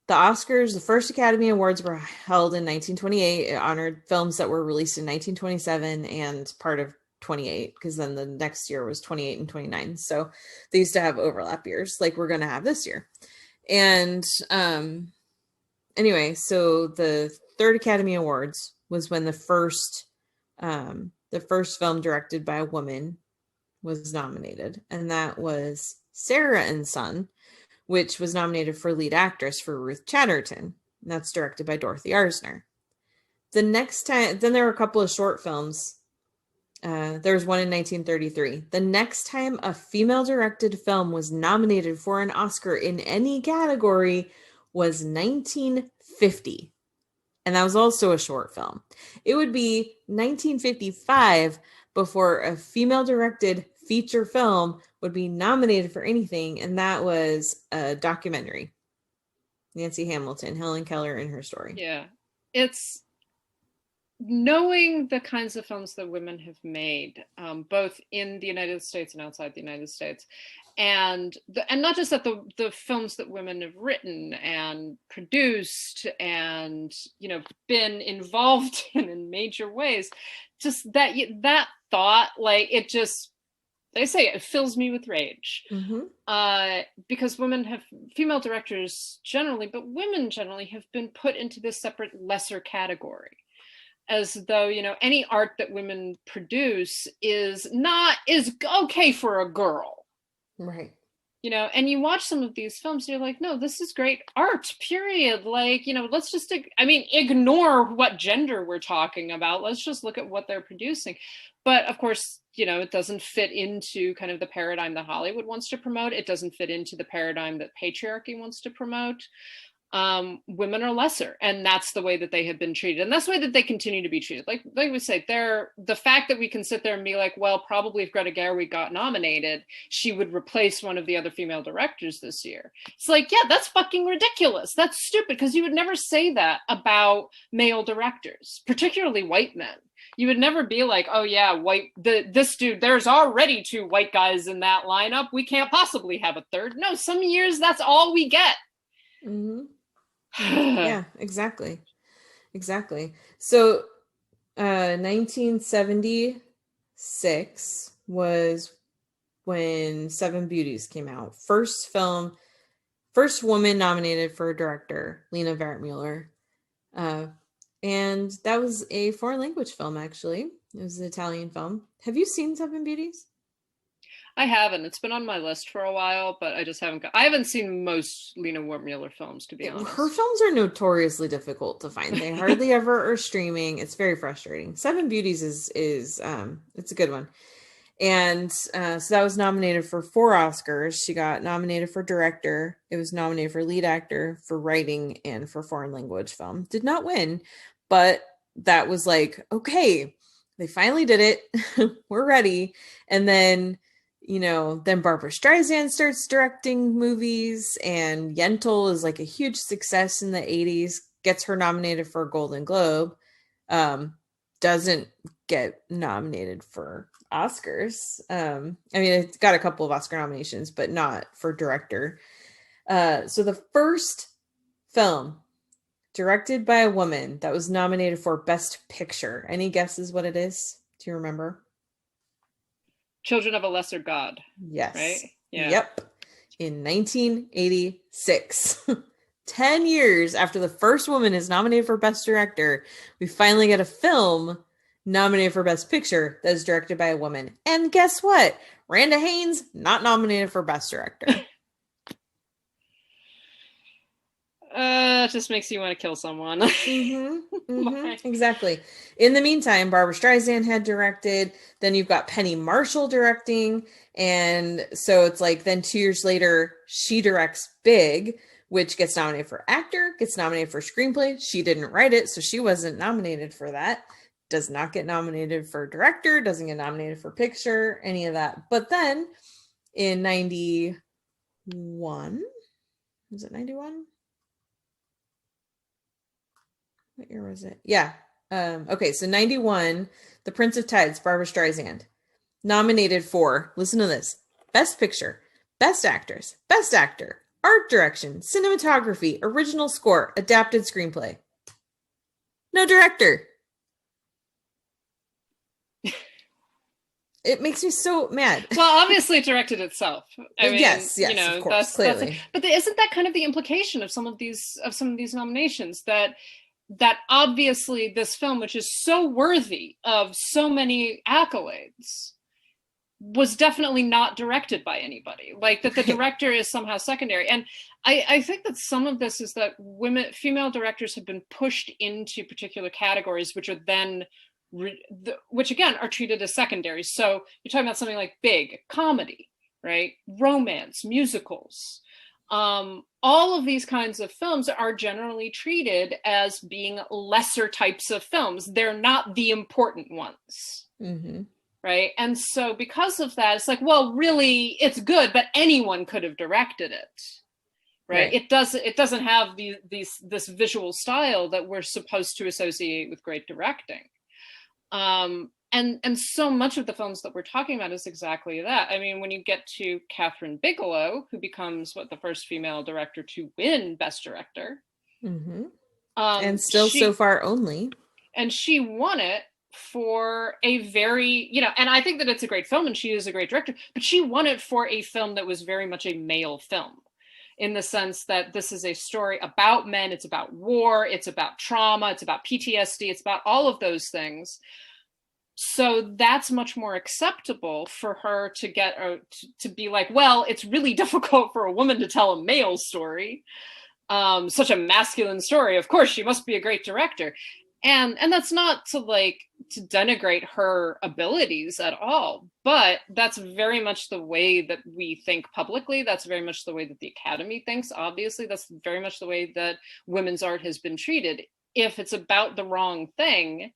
H: the Oscars, the first Academy Awards were held in 1928. It honored films that were released in 1927 and part of 28, because then the next year was 28 and 29. So they used to have overlap years like we're going to have this year. And anyway, so the third Academy Awards was when the first film directed by a woman was nominated, and that was Sarah and Son, which was nominated for lead actress for Ruth Chatterton. And that's directed by Dorothy Arzner. The next time, then there were a couple of short films. There was one in 1933. The next time a female-directed film was nominated for an Oscar in any category was 1950. And that was also a short film. It would be 1955 before a female-directed feature film would be nominated for anything, and that was a documentary. Nancy Hamilton, Helen Keller and Her Story.
I: Yeah. It's knowing the kinds of films that women have made, both in the United States and outside the United States, and not just that, the films that women have written and produced and been involved in major ways, just that thought, like, it just, they say it fills me with rage. Because female directors generally, but women generally, have been put into this separate lesser category, as though any art that women produce is okay for a girl,
H: right?
I: And you watch some of these films, you're like, no, this is great art, period. Like, let's just, ignore what gender we're talking about. Let's just look at what they're producing. But of course, it doesn't fit into kind of the paradigm that Hollywood wants to promote. It doesn't fit into the paradigm that patriarchy wants to promote. women are lesser, and that's the way that they have been treated, and that's the way that they continue to be treated. Like we say, the fact that we can sit there and be like, well, probably if Greta Gerwig got nominated, she would replace one of the other female directors this year. It's like, yeah, that's fucking ridiculous. That's stupid, because you would never say that about male directors, particularly white men. You would never be like, oh yeah, this dude, there's already 2 white guys in that lineup, we can't possibly have a third. No, some years that's all we get.
H: Mm-hmm. Yeah, exactly. So 1976 was when Seven Beauties came out. First woman nominated for director, Lena Wertmuller. And that was a foreign language film, actually. It was an Italian film. Have you seen Seven Beauties?
I: I haven't. It's been on my list for a while, but I just haven't. I haven't seen most Lena Wertmuller films, to be honest.
H: Her films are notoriously difficult to find. They hardly ever are streaming. It's very frustrating. Seven Beauties is it's a good one. And so that was nominated for 4 Oscars. She got nominated for director. It was nominated for lead actor, for writing, and for foreign language film. Did not win, but that was like, okay, they finally did it. We're ready. And then, then Barbara Streisand starts directing movies, and Yentl is like a huge success in the 80s, gets her nominated for a Golden Globe, doesn't get nominated for Oscars. It's got a couple of Oscar nominations, but not for director. So the first film directed by a woman that was nominated for Best Picture. Any guesses what it is? Do you remember?
I: Children of a Lesser God.
H: Yes.
I: Right? Yeah.
H: Yep. In 1986. 10 years after the first woman is nominated for Best Director, we finally get a film nominated for Best Picture that is directed by a woman. And guess what? Randa Haynes, not nominated for Best Director.
I: It just makes you want to kill someone.
H: Exactly. In the meantime, Barbara Streisand had directed. Then you've got Penny Marshall directing. And so it's like, then 2 years later, she directs Big, which gets nominated for actor, gets nominated for screenplay. She didn't write it, so she wasn't nominated for that. Does not get nominated for director, doesn't get nominated for picture, any of that. But then in 91, was it 91? What year was it? Yeah. Okay, so 91, The Prince of Tides, Barbara Streisand, nominated for, listen to this, Best Picture, Best Actress, Best Actor, Art Direction, Cinematography, Original Score, Adapted Screenplay. No director. It makes me so mad.
I: Well, obviously it directed itself. I mean,
H: yes, of course, clearly.
I: But isn't that kind of the implication of some of these nominations, that obviously this film, which is so worthy of so many accolades, was definitely not directed by anybody, like that the director is somehow secondary. And I think that some of this is that female directors have been pushed into particular categories, which are then which again are treated as secondary. So you're talking about something like Big, comedy, right? Romance, musicals. All of these kinds of films are generally treated as being lesser types of films. They're not the important ones. Mm-hmm. Right. And so because of that, it's like, well, really, it's good, but anyone could have directed it. Right. It doesn't have this visual style that we're supposed to associate with great directing. And so much of the films that we're talking about is exactly that. I mean, when you get to Catherine Bigelow, who becomes the first female director to win Best Director. Mm-hmm.
H: And still so far only.
I: And she won it for a very, and I think that it's a great film and she is a great director, but she won it for a film that was very much a male film, in the sense that this is a story about men, it's about war, it's about trauma, it's about PTSD, it's about all of those things. So that's much more acceptable for her to get to be like, well, it's really difficult for a woman to tell a male story, such a masculine story. Of course, she must be a great director. And that's not to denigrate her abilities at all, but that's very much the way that we think publicly. That's very much the way that the Academy thinks. Obviously, that's very much the way that women's art has been treated. If it's about the wrong thing,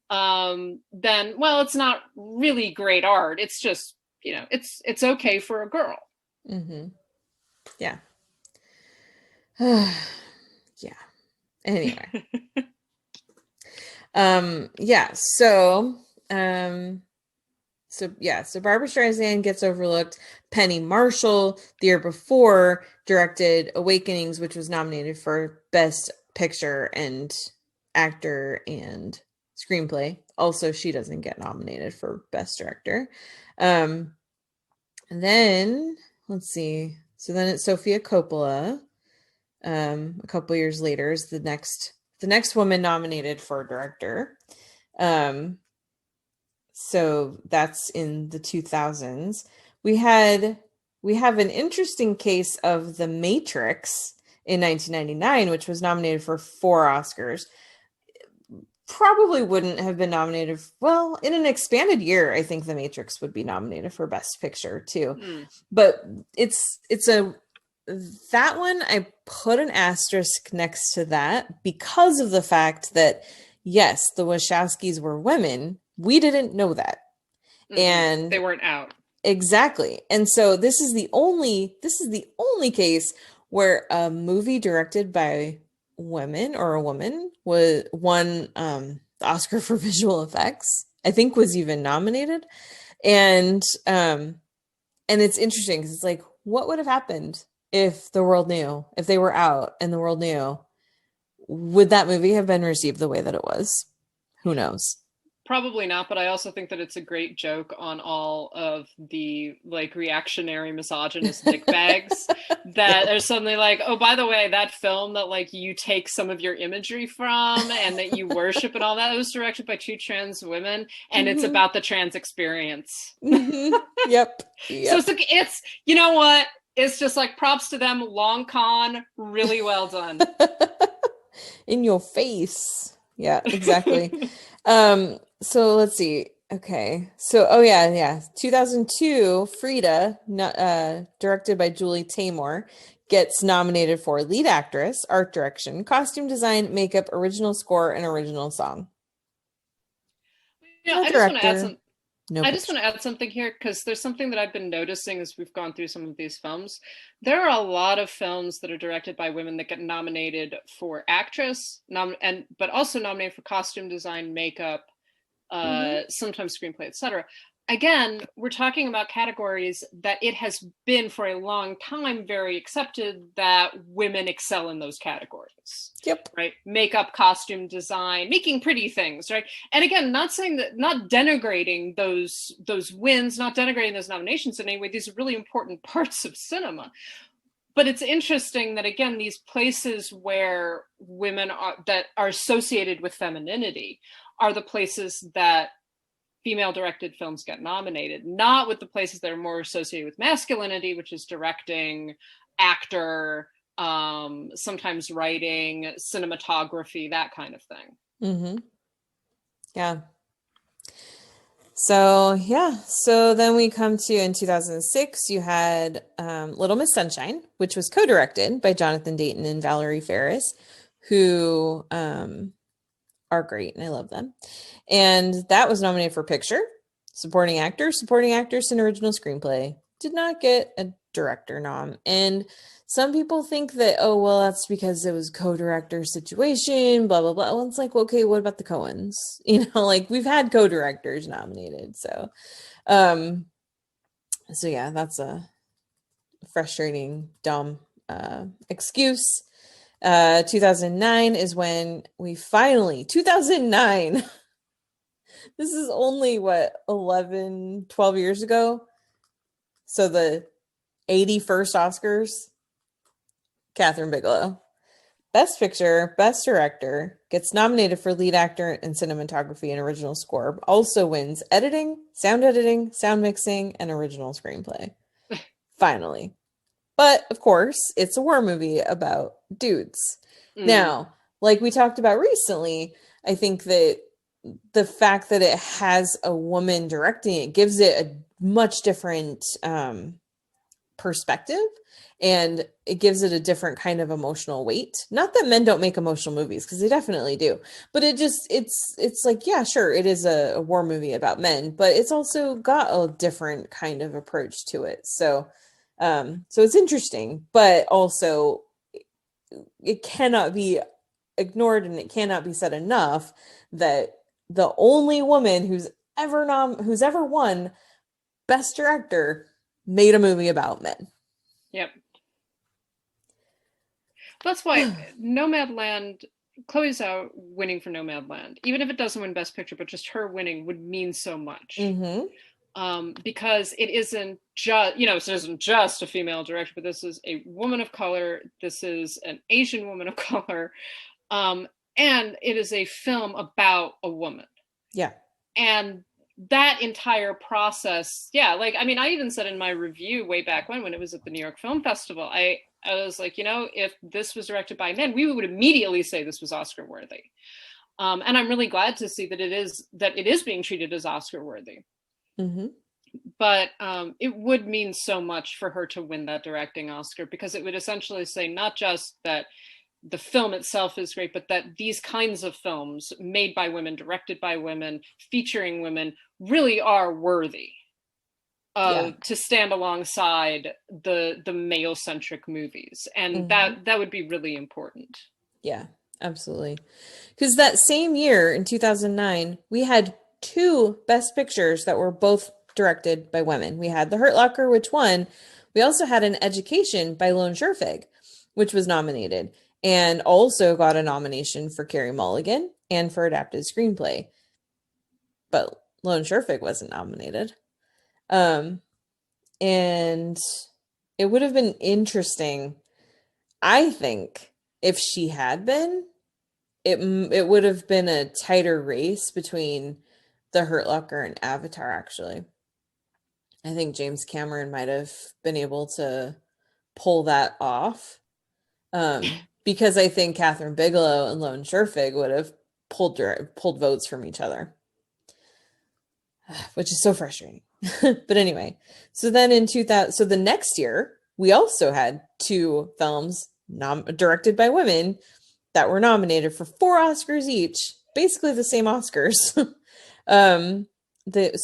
I: then, well, it's not really great art. It's just, it's okay for a girl.
H: Mm-hmm. Yeah. Yeah. Anyway. Yeah. So Barbara Streisand gets overlooked. Penny Marshall, the year before, directed Awakenings, which was nominated for Best Picture and Actor and Screenplay. Also, she doesn't get nominated for Best Director. And then, let's see. So then it's Sofia Coppola. A couple years later is the next woman nominated for director. So that's in the 2000s. We have an interesting case of The Matrix in 1999, which was nominated for 4 Oscars. Probably wouldn't have been nominated. Well, in an expanded year, I think The Matrix would be nominated for Best Picture too. But that one, I put an asterisk next to that because of the fact that, yes, the Wachowskis were women. We didn't know that. And
I: they weren't out.
H: Exactly. And so this is the only case where a movie directed by women or a woman won the Oscar for visual effects. I think was even nominated. And it's interesting because it's like, what would have happened if the world knew, if they were out and the world knew? Would that movie have been received the way that it was? Who knows?
I: Probably not, but I also think that it's a great joke on all of the reactionary misogynist dickbags that are suddenly like, oh, by the way, that film that you take some of your imagery from and that you worship and all that, it was directed by 2 trans women and it's about the trans experience.
H: Yep.
I: So it's you know what? It's just props to them. Long con, really well done.
H: In your face. Yeah, exactly. So let's see. Okay. So, 2002, Frida, directed by Julie Taymor, gets nominated for lead actress, art direction, costume design, makeup, original score, and original song.
I: I just want to add something here because there's something that I've been noticing as we've gone through some of these films. There are a lot of films that are directed by women that get nominated for actress, but also nominated for costume design, makeup, sometimes screenplay, etc. Again, we're talking about categories that it has been for a long time very accepted that women excel in those categories.
H: Yep.
I: Right. Makeup, costume design, making pretty things. Right. And again, not denigrating those wins, not denigrating those nominations in any way. These are really important parts of cinema. But it's interesting that, again, these places where women that are associated with femininity are the places that female-directed films get nominated, not with the places that are more associated with masculinity, which is directing, actor, sometimes writing, cinematography, that kind of thing.
H: Mm-hmm. Yeah. So then we come to, in 2006, you had Little Miss Sunshine, which was co-directed by Jonathan Dayton and Valerie Faris, who are great, and I love them. And that was nominated for picture, supporting actress, and original screenplay. Did not get a director nom. And some people think that, oh, well, that's because it was co-director situation, blah, blah, blah. Well, it's okay, what about the Coens? We've had co-directors nominated. So, yeah, that's a frustrating, dumb excuse. 2009 is when we finally, 2009, this is only 12 years ago. So the 81st Oscars, Catherine Bigelow, Best Picture, Best Director, gets nominated for lead actor in cinematography and original score, also wins editing, sound mixing, and original screenplay. Finally. But of course, it's a war movie about dudes. Now, like we talked about recently, I think that the fact that it has a woman directing it gives it a much different perspective, and it gives it a different kind of emotional weight. Not that men don't make emotional movies, because they definitely do, but it's like, yeah, sure, it is a war movie about men, but it's also got a different kind of approach to it. So so it's interesting, but also it cannot be ignored, and it cannot be said enough that the only woman who's ever won Best Director made a movie about men.
I: Yep. That's why Nomadland, Chloe Zhao winning for Nomadland, even if it doesn't win Best Picture, but just her winning would mean so much. Because it isn't just, it isn't just a female director, but this is a woman of color. This is an Asian woman of color. And it is a film about a woman.
H: Yeah.
I: And that entire process, I even said in my review way back when it was at the New York Film Festival, I was like, if this was directed by men, we would immediately say this was Oscar worthy. And I'm really glad to see that it is being treated as Oscar worthy. But it would mean so much for her to win that directing Oscar, because it would essentially say not just that the film itself is great, but that these kinds of films made by women, directed by women, featuring women, really are worthy to stand alongside the male-centric movies. And that would be really important.
H: Yeah, absolutely. Because that same year in 2009, we had 2 Best Pictures that were both directed by women. We had The Hurt Locker, which won. We also had An Education by Lone Scherfig, which was nominated, and also got a nomination for Carey Mulligan and for adapted screenplay. But Lone Scherfig wasn't nominated. And it would have been interesting, I think, if she had been. It would have been a tighter race between The Hurt Locker and Avatar, actually. I think James Cameron might have been able to pull that off. Because I think Catherine Bigelow and Lone Scherfig would have pulled votes from each other, which is so frustrating. But anyway, so then in 2000, so the next year, we also had 2 films directed by women that were nominated for 4 Oscars each, basically the same Oscars. So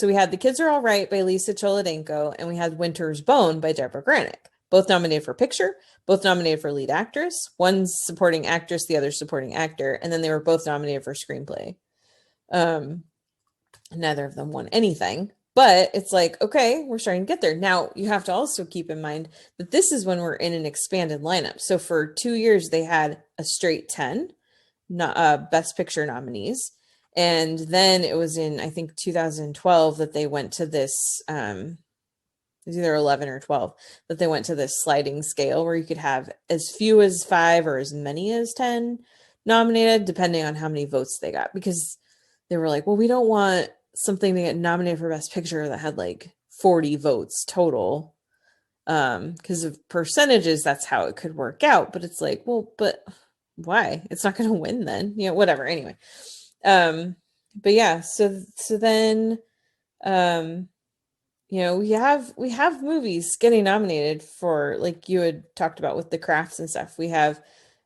H: we had The Kids Are All Right by Lisa Cholodenko, and we had Winter's Bone by Deborah Granick, both nominated for picture, both nominated for lead actress. One's supporting actress, the other supporting actor, and then they were both nominated for screenplay. Neither of them won anything, but it's like, okay, we're starting to get there. Now, you have to also keep in mind that this is when we're in an expanded lineup. So for 2 years, they had a straight 10 Best Picture nominees. And then it was in, I think, 2012 that they went to this, it was either 11 or 12, that they went to this sliding scale where you could have as few as 5 or as many as 10 nominated, depending on how many votes they got. Because they were like, well, we don't want something to get nominated for Best Picture that had like 40 votes total. Because of percentages, that's how it could work out. But it's like, well, but why? It's not going to win then, whatever. Anyway. But yeah, so then, we have movies getting nominated for, like you had talked about with the crafts and stuff. We have,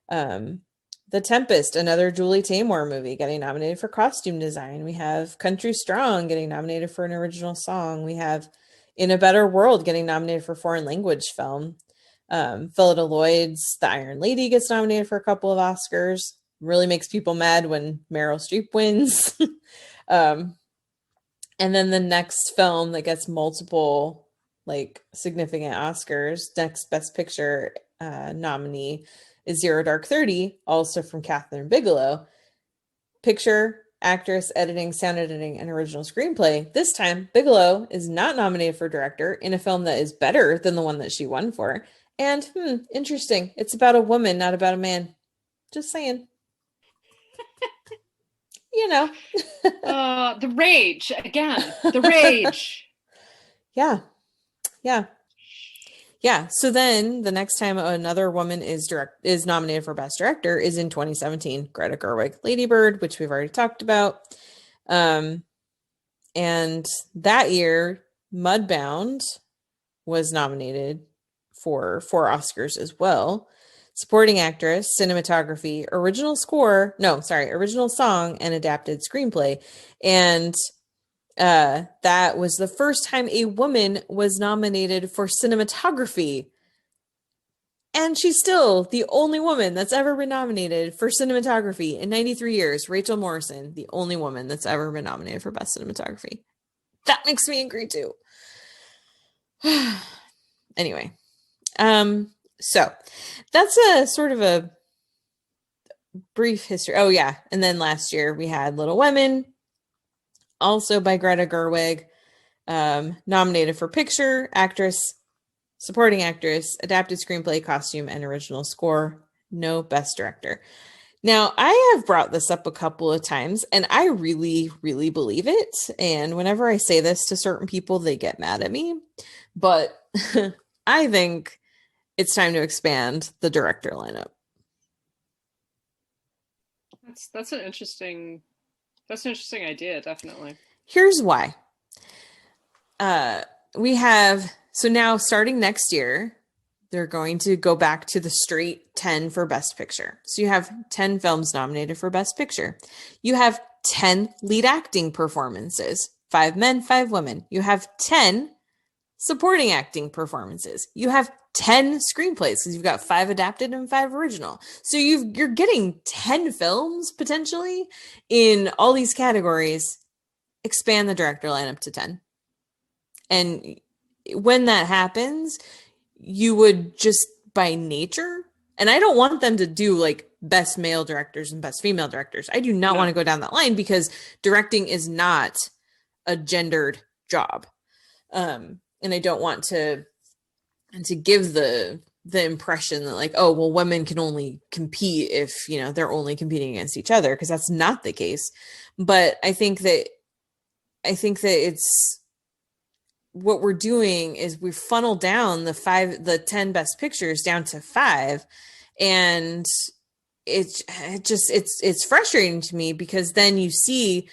H: The Tempest, another Julie Taymor movie, getting nominated for costume design. We have Country Strong getting nominated for an original song. We have In a Better World getting nominated for foreign language film. Phillida Lloyd's The Iron Lady gets nominated for a couple of Oscars. Really makes people mad when Meryl Streep wins. And then the next film that gets multiple significant Oscars, next Best Picture nominee, is Zero Dark 30, also from Catherine Bigelow. Picture, actress, editing, sound editing, and original screenplay. This time, Bigelow is not nominated for director in a film that is better than the one that she won for. And, interesting. It's about a woman, not about a man. Just saying.
I: The rage again. The rage.
H: Yeah. Yeah. So then the next time another woman is nominated for Best Director is in 2017, Greta Gerwig, Lady Bird, which we've already talked about. And that year, Mudbound was nominated for 4 Oscars as well. Supporting actress, cinematography, original song, and adapted screenplay. And that was the first time a woman was nominated for cinematography. And she's still the only woman that's ever been nominated for cinematography in 93 years. Rachel Morrison, the only woman that's ever been nominated for Best Cinematography. That makes me angry too. Anyway, so that's a sort of a brief history. Oh yeah, and then last year we had Little Women, also by Greta Gerwig, nominated for picture, actress, supporting actress, adapted screenplay, costume, and original score. No Best Director. Now, I have brought this up a couple of times, and I really, really believe it. And whenever I say this to certain people, they get mad at me. But I think it's time to expand the director lineup.
I: That's an interesting idea, definitely.
H: Here's why. So now starting next year, they're going to go back to the straight 10 for Best Picture. So you have 10 films nominated for Best Picture. You have 10 lead acting performances, 5 men, 5 women. You have 10 supporting acting performances. You have 10 screenplays because you've got 5 adapted and 5 original. So you're getting 10 films potentially in all these categories. Expand the director lineup to 10. And when that happens, you would just by nature, and I don't want them to do like best male directors and best female directors. I do not want to go down that line because directing is not a gendered job. And I don't want to give the impression that like, oh, well, women can only compete if, they're only competing against each other, because that's not the case. But I think that it's what we're doing is we funnel down the 10 best pictures down to 5. And it's frustrating to me because then you see,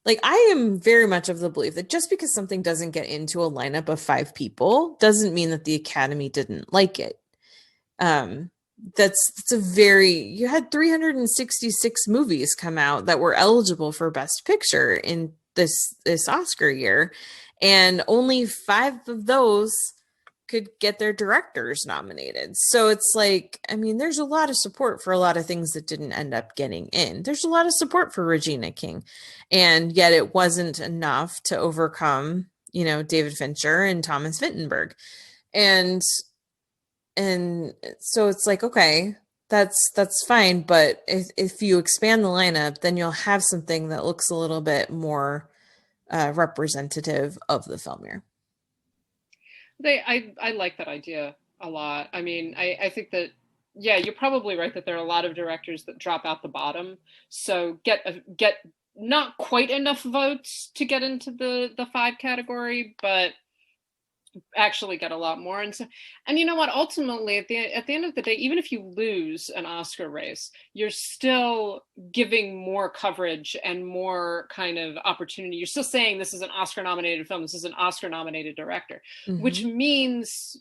H: like, I am very much of the belief that just because something doesn't get into a lineup of 5 people doesn't mean that the Academy didn't like it. You had 366 movies come out that were eligible for Best Picture in this Oscar year, and only 5 of those could get their directors nominated. So it's like, I mean, there's a lot of support for a lot of things that didn't end up getting in. There's a lot of support for Regina King, and yet it wasn't enough to overcome, David Fincher and Thomas Vinterberg. And so it's like, okay, that's fine. But if you expand the lineup, then you'll have something that looks a little bit more representative of the film year.
I: I like that idea a lot. I mean, I think that, yeah, you're probably right that there are a lot of directors that drop out the bottom. So get not quite enough votes to get into the 5 category, but actually get a lot more. And you know what, ultimately at the end of the day, even if you lose an Oscar race, you're still giving more coverage and more kind of opportunity. You're still saying this is an Oscar nominated film, this is an Oscar nominated director, which means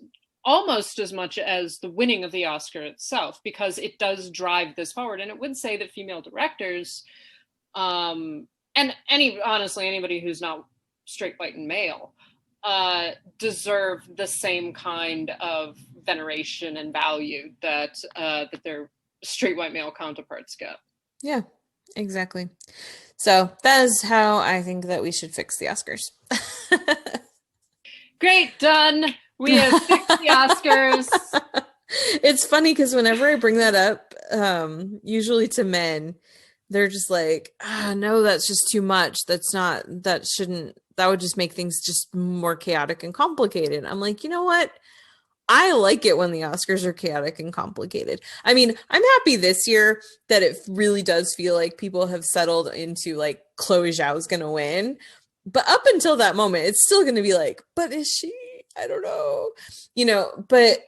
I: almost as much as the winning of the Oscar itself, because it does drive this forward. And it would say that female directors, and honestly anybody who's not straight, white, and male, deserve the same kind of veneration and value that their straight white male counterparts get.
H: Yeah, exactly. So that is how I think that we should fix the Oscars.
I: Great, done. We have fixed the Oscars.
H: It's funny because whenever I bring that up, usually to men, they're just like, no, that's just too much. That would just make things just more chaotic and complicated. I'm like, you know what? I like it when the Oscars are chaotic and complicated. I mean, I'm happy this year that it really does feel like people have settled into like Chloe Zhao's going to win. But up until that moment, it's still going to be like, but is she? I don't know, but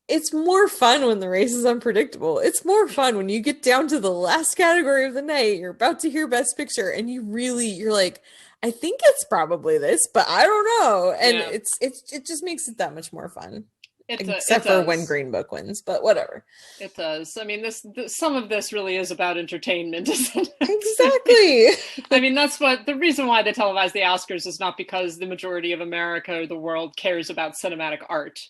H: it's more fun when the race is unpredictable. It's more fun when you get down to the last category of the night. You're about to hear Best Picture, and you're like, I think it's probably this, but I don't know. And
I: Yeah.
H: it just makes it that much more fun.
I: It
H: Except for when
I: does.
H: Green Book wins, but whatever.
I: It does. I mean, some of this really is about entertainment, isn't it?
H: Exactly.
I: I mean, that's what the reason why they televise the Oscars is not because the majority of America or the world cares about cinematic art.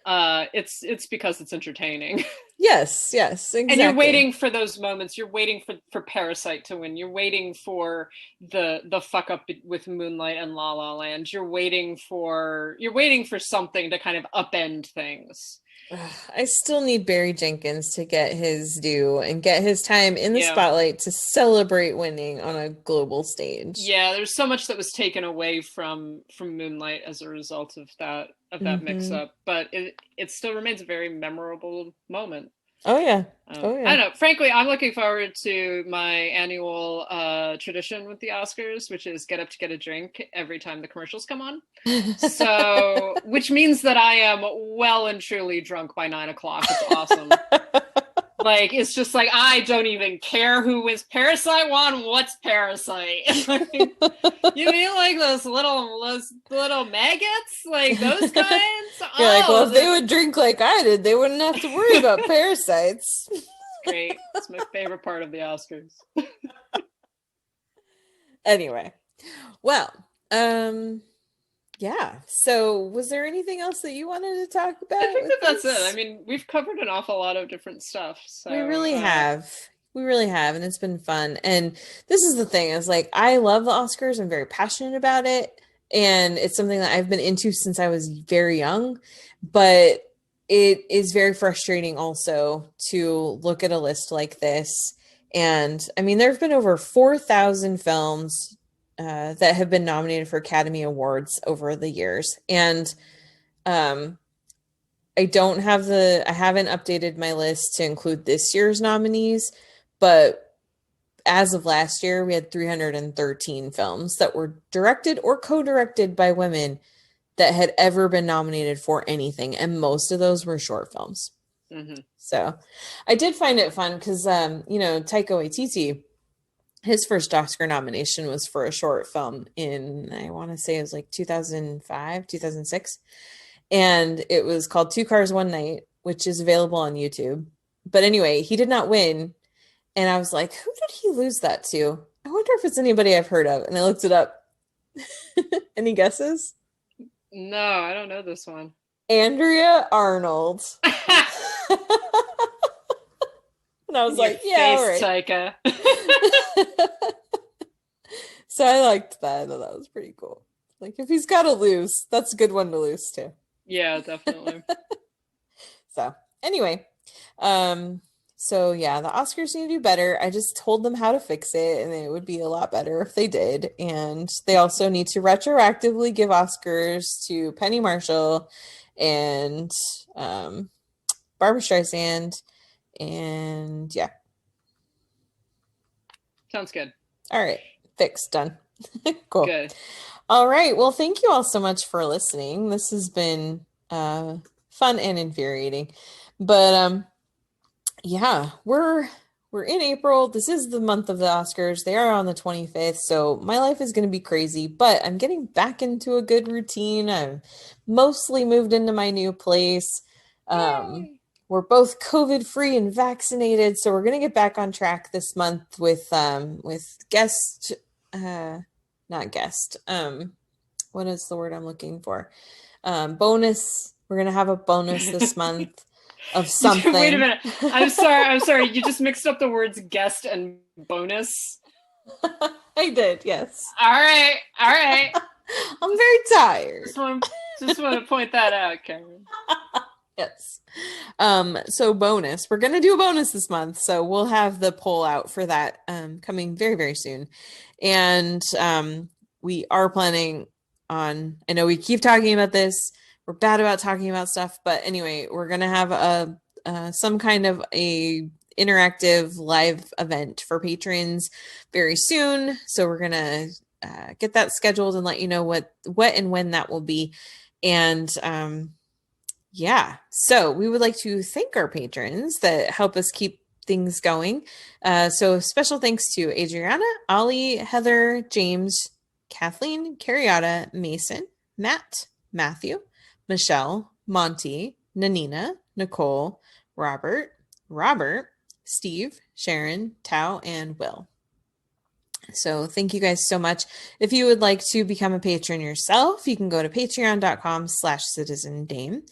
I: It's because it's entertaining.
H: Yes, exactly.
I: And you're waiting for those moments. You're waiting for Parasite to win. You're waiting for the fuck up with Moonlight and La La Land. You're waiting for something to kind of upend things.
H: I still need Barry Jenkins to get his due and get his time in the
I: Yeah.
H: spotlight to celebrate winning on a global stage.
I: Yeah, there's so much that was taken away from Moonlight as a result of that mix up, but it still remains a very memorable moment.
H: Oh yeah.
I: I don't know. Frankly, I'm looking forward to my annual tradition with the Oscars, which is get up to get a drink every time the commercials come on. So, which means that I am well and truly drunk by 9 o'clock. It's awesome. Like, it's just like, I don't even care who wins. Parasite won. What's Parasite? You mean like those little maggots? Like those kinds?
H: You're like, well, if they would drink like I did, they wouldn't have to worry about parasites.
I: Great. It's my favorite part of the Oscars.
H: Anyway, well, yeah. So was there anything else that you wanted to talk about?
I: I think that's it. I mean, we've covered an awful lot of different stuff. So
H: we really have. We really have, and it's been fun. And this is the thing, is like, I love the Oscars. I'm very passionate about it. And it's something that I've been into since I was very young. But it is very frustrating also to look at a list like this. And I mean, there have been over 4,000 films that have been nominated for Academy Awards over the years. And I haven't updated my list to include this year's nominees, but as of last year, we had 313 films that were directed or co-directed by women that had ever been nominated for anything. And most of those were short films. Mm-hmm. So I did find it fun because, Taika Waititi, his first Oscar nomination was for a short film in, I want to say it was like 2005, 2006. And it was called Two Cars, One Night, which is available on YouTube. But anyway, he did not win. And I was like, who did he lose that to? I wonder if it's anybody I've heard of. And I looked it up. Any guesses?
I: No, I don't know this one.
H: Andrea Arnold. And I was like, yeah, all right.
I: Taika.
H: So I liked that. I thought that was pretty cool. Like, if he's got to lose, that's a good one to lose too.
I: Yeah, definitely.
H: So anyway, so yeah, the Oscars need to do better. I just told them how to fix it, and it would be a lot better if they did. And they also need to retroactively give Oscars to Penny Marshall and Barbara Streisand. And yeah.
I: Sounds good.
H: All right. Fixed. Done. Cool.
I: Good.
H: All right. Well, thank you all so much for listening. This has been fun and infuriating. But yeah, we're in April. This is the month of the Oscars. They are on the 25th. So my life is going to be crazy, but I'm getting back into a good routine. I've mostly moved into my new place. We're both COVID free and vaccinated. So we're going to get back on track this month with guest, not guest. What is the word I'm looking for? Bonus. We're going to have a bonus this month of something.
I: Wait a minute. I'm sorry. You just mixed up the words guest and bonus.
H: I did. Yes.
I: All right.
H: I'm very tired.
I: Just want to point that out, Karen.
H: Yes. So bonus. We're going to do a bonus this month. So we'll have the poll out for that coming very, very soon. And we are planning on, I know we keep talking about this. We're bad about talking about stuff, but anyway, we're going to have some kind of a interactive live event for patrons very soon. So we're going to get that scheduled and let you know what and when that will be. And yeah, so we would like to thank our patrons that help us keep things going. So special thanks to Adriana, Ollie, Heather, James, Kathleen, Carriotta, Mason, Matt, Matthew, Michelle, Monty, Nanina, Nicole, Robert, Steve, Sharon, Tao, and Will. So thank you guys so much. If you would like to become a patron yourself, you can go to patreon.com/citizendame.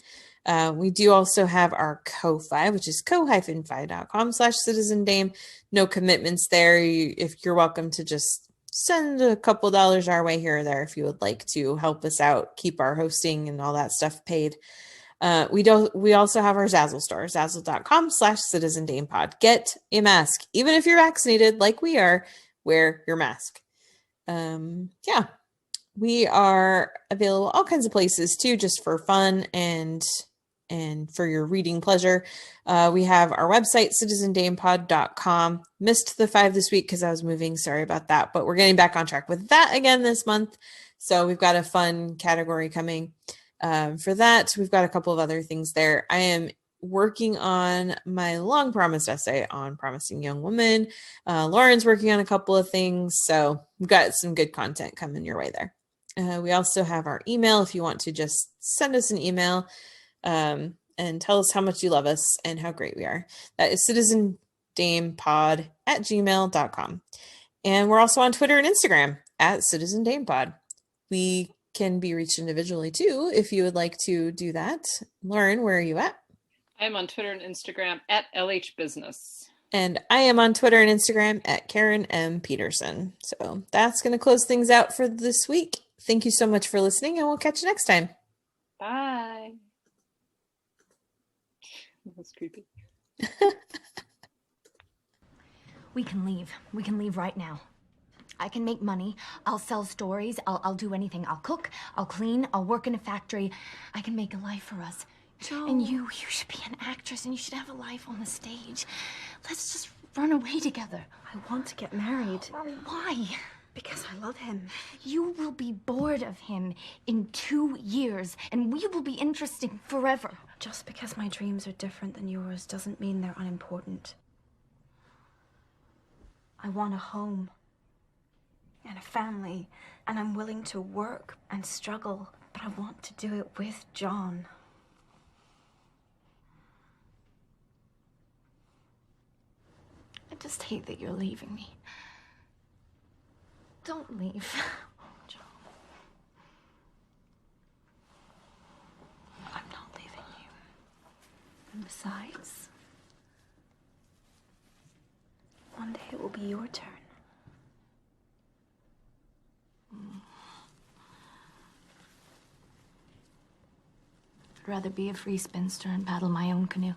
H: We do also have our Ko-Fi, which is ko-fi.com/citizendame. No commitments there. If you're welcome to just send a couple dollars our way here or there if you would like to help us out, keep our hosting and all that stuff paid. We also have our Zazzle store, zazzle.com/citizendamepod. Get a mask. Even if you're vaccinated like we are, wear your mask. Yeah, we are available all kinds of places too, just for fun and for your reading pleasure. We have our website, citizendamepod.com. Missed the 5 this week because I was moving. Sorry about that, but we're getting back on track with that again this month. So we've got a fun category coming for that. We've got a couple of other things there. I am working on my long promised essay on Promising Young Woman. Lauren's working on a couple of things. So we've got some good content coming your way there. We also have our email if you want to just send us an email and tell us how much you love us and how great we are. That is citizendamepod@gmail.com. And we're also on Twitter and Instagram @citizendamepod. We can be reached individually too if you would like to do that. Lauren, where are you at?
I: I'm on Twitter and Instagram @LHBusiness.
H: And I am on Twitter and Instagram @Karen M. Peterson. So that's going to close things out for this week. Thank you so much for listening, and we'll catch you next time.
I: Bye. That's creepy.
A: We can leave. We can leave right now. I can make money. I'll sell stories. I'll do anything. I'll cook. I'll clean. I'll work in a factory. I can make a life for us.
C: Joe.
A: And you should be an actress and you should have a life on the stage. Let's just run away together.
C: I want to get married.
A: Why?
C: Because I love him.
A: You will be bored of him in 2 years, and we will be interesting forever.
C: Just because my dreams are different than yours doesn't mean they're unimportant. I want a home and a family, and I'm willing to work and struggle, but I want to do it with John.
A: I just hate that you're leaving me. Don't leave. Joe. I'm not leaving you. And besides,
C: one day it will be your turn.
A: I'd rather be a free spinster and paddle my own canoe.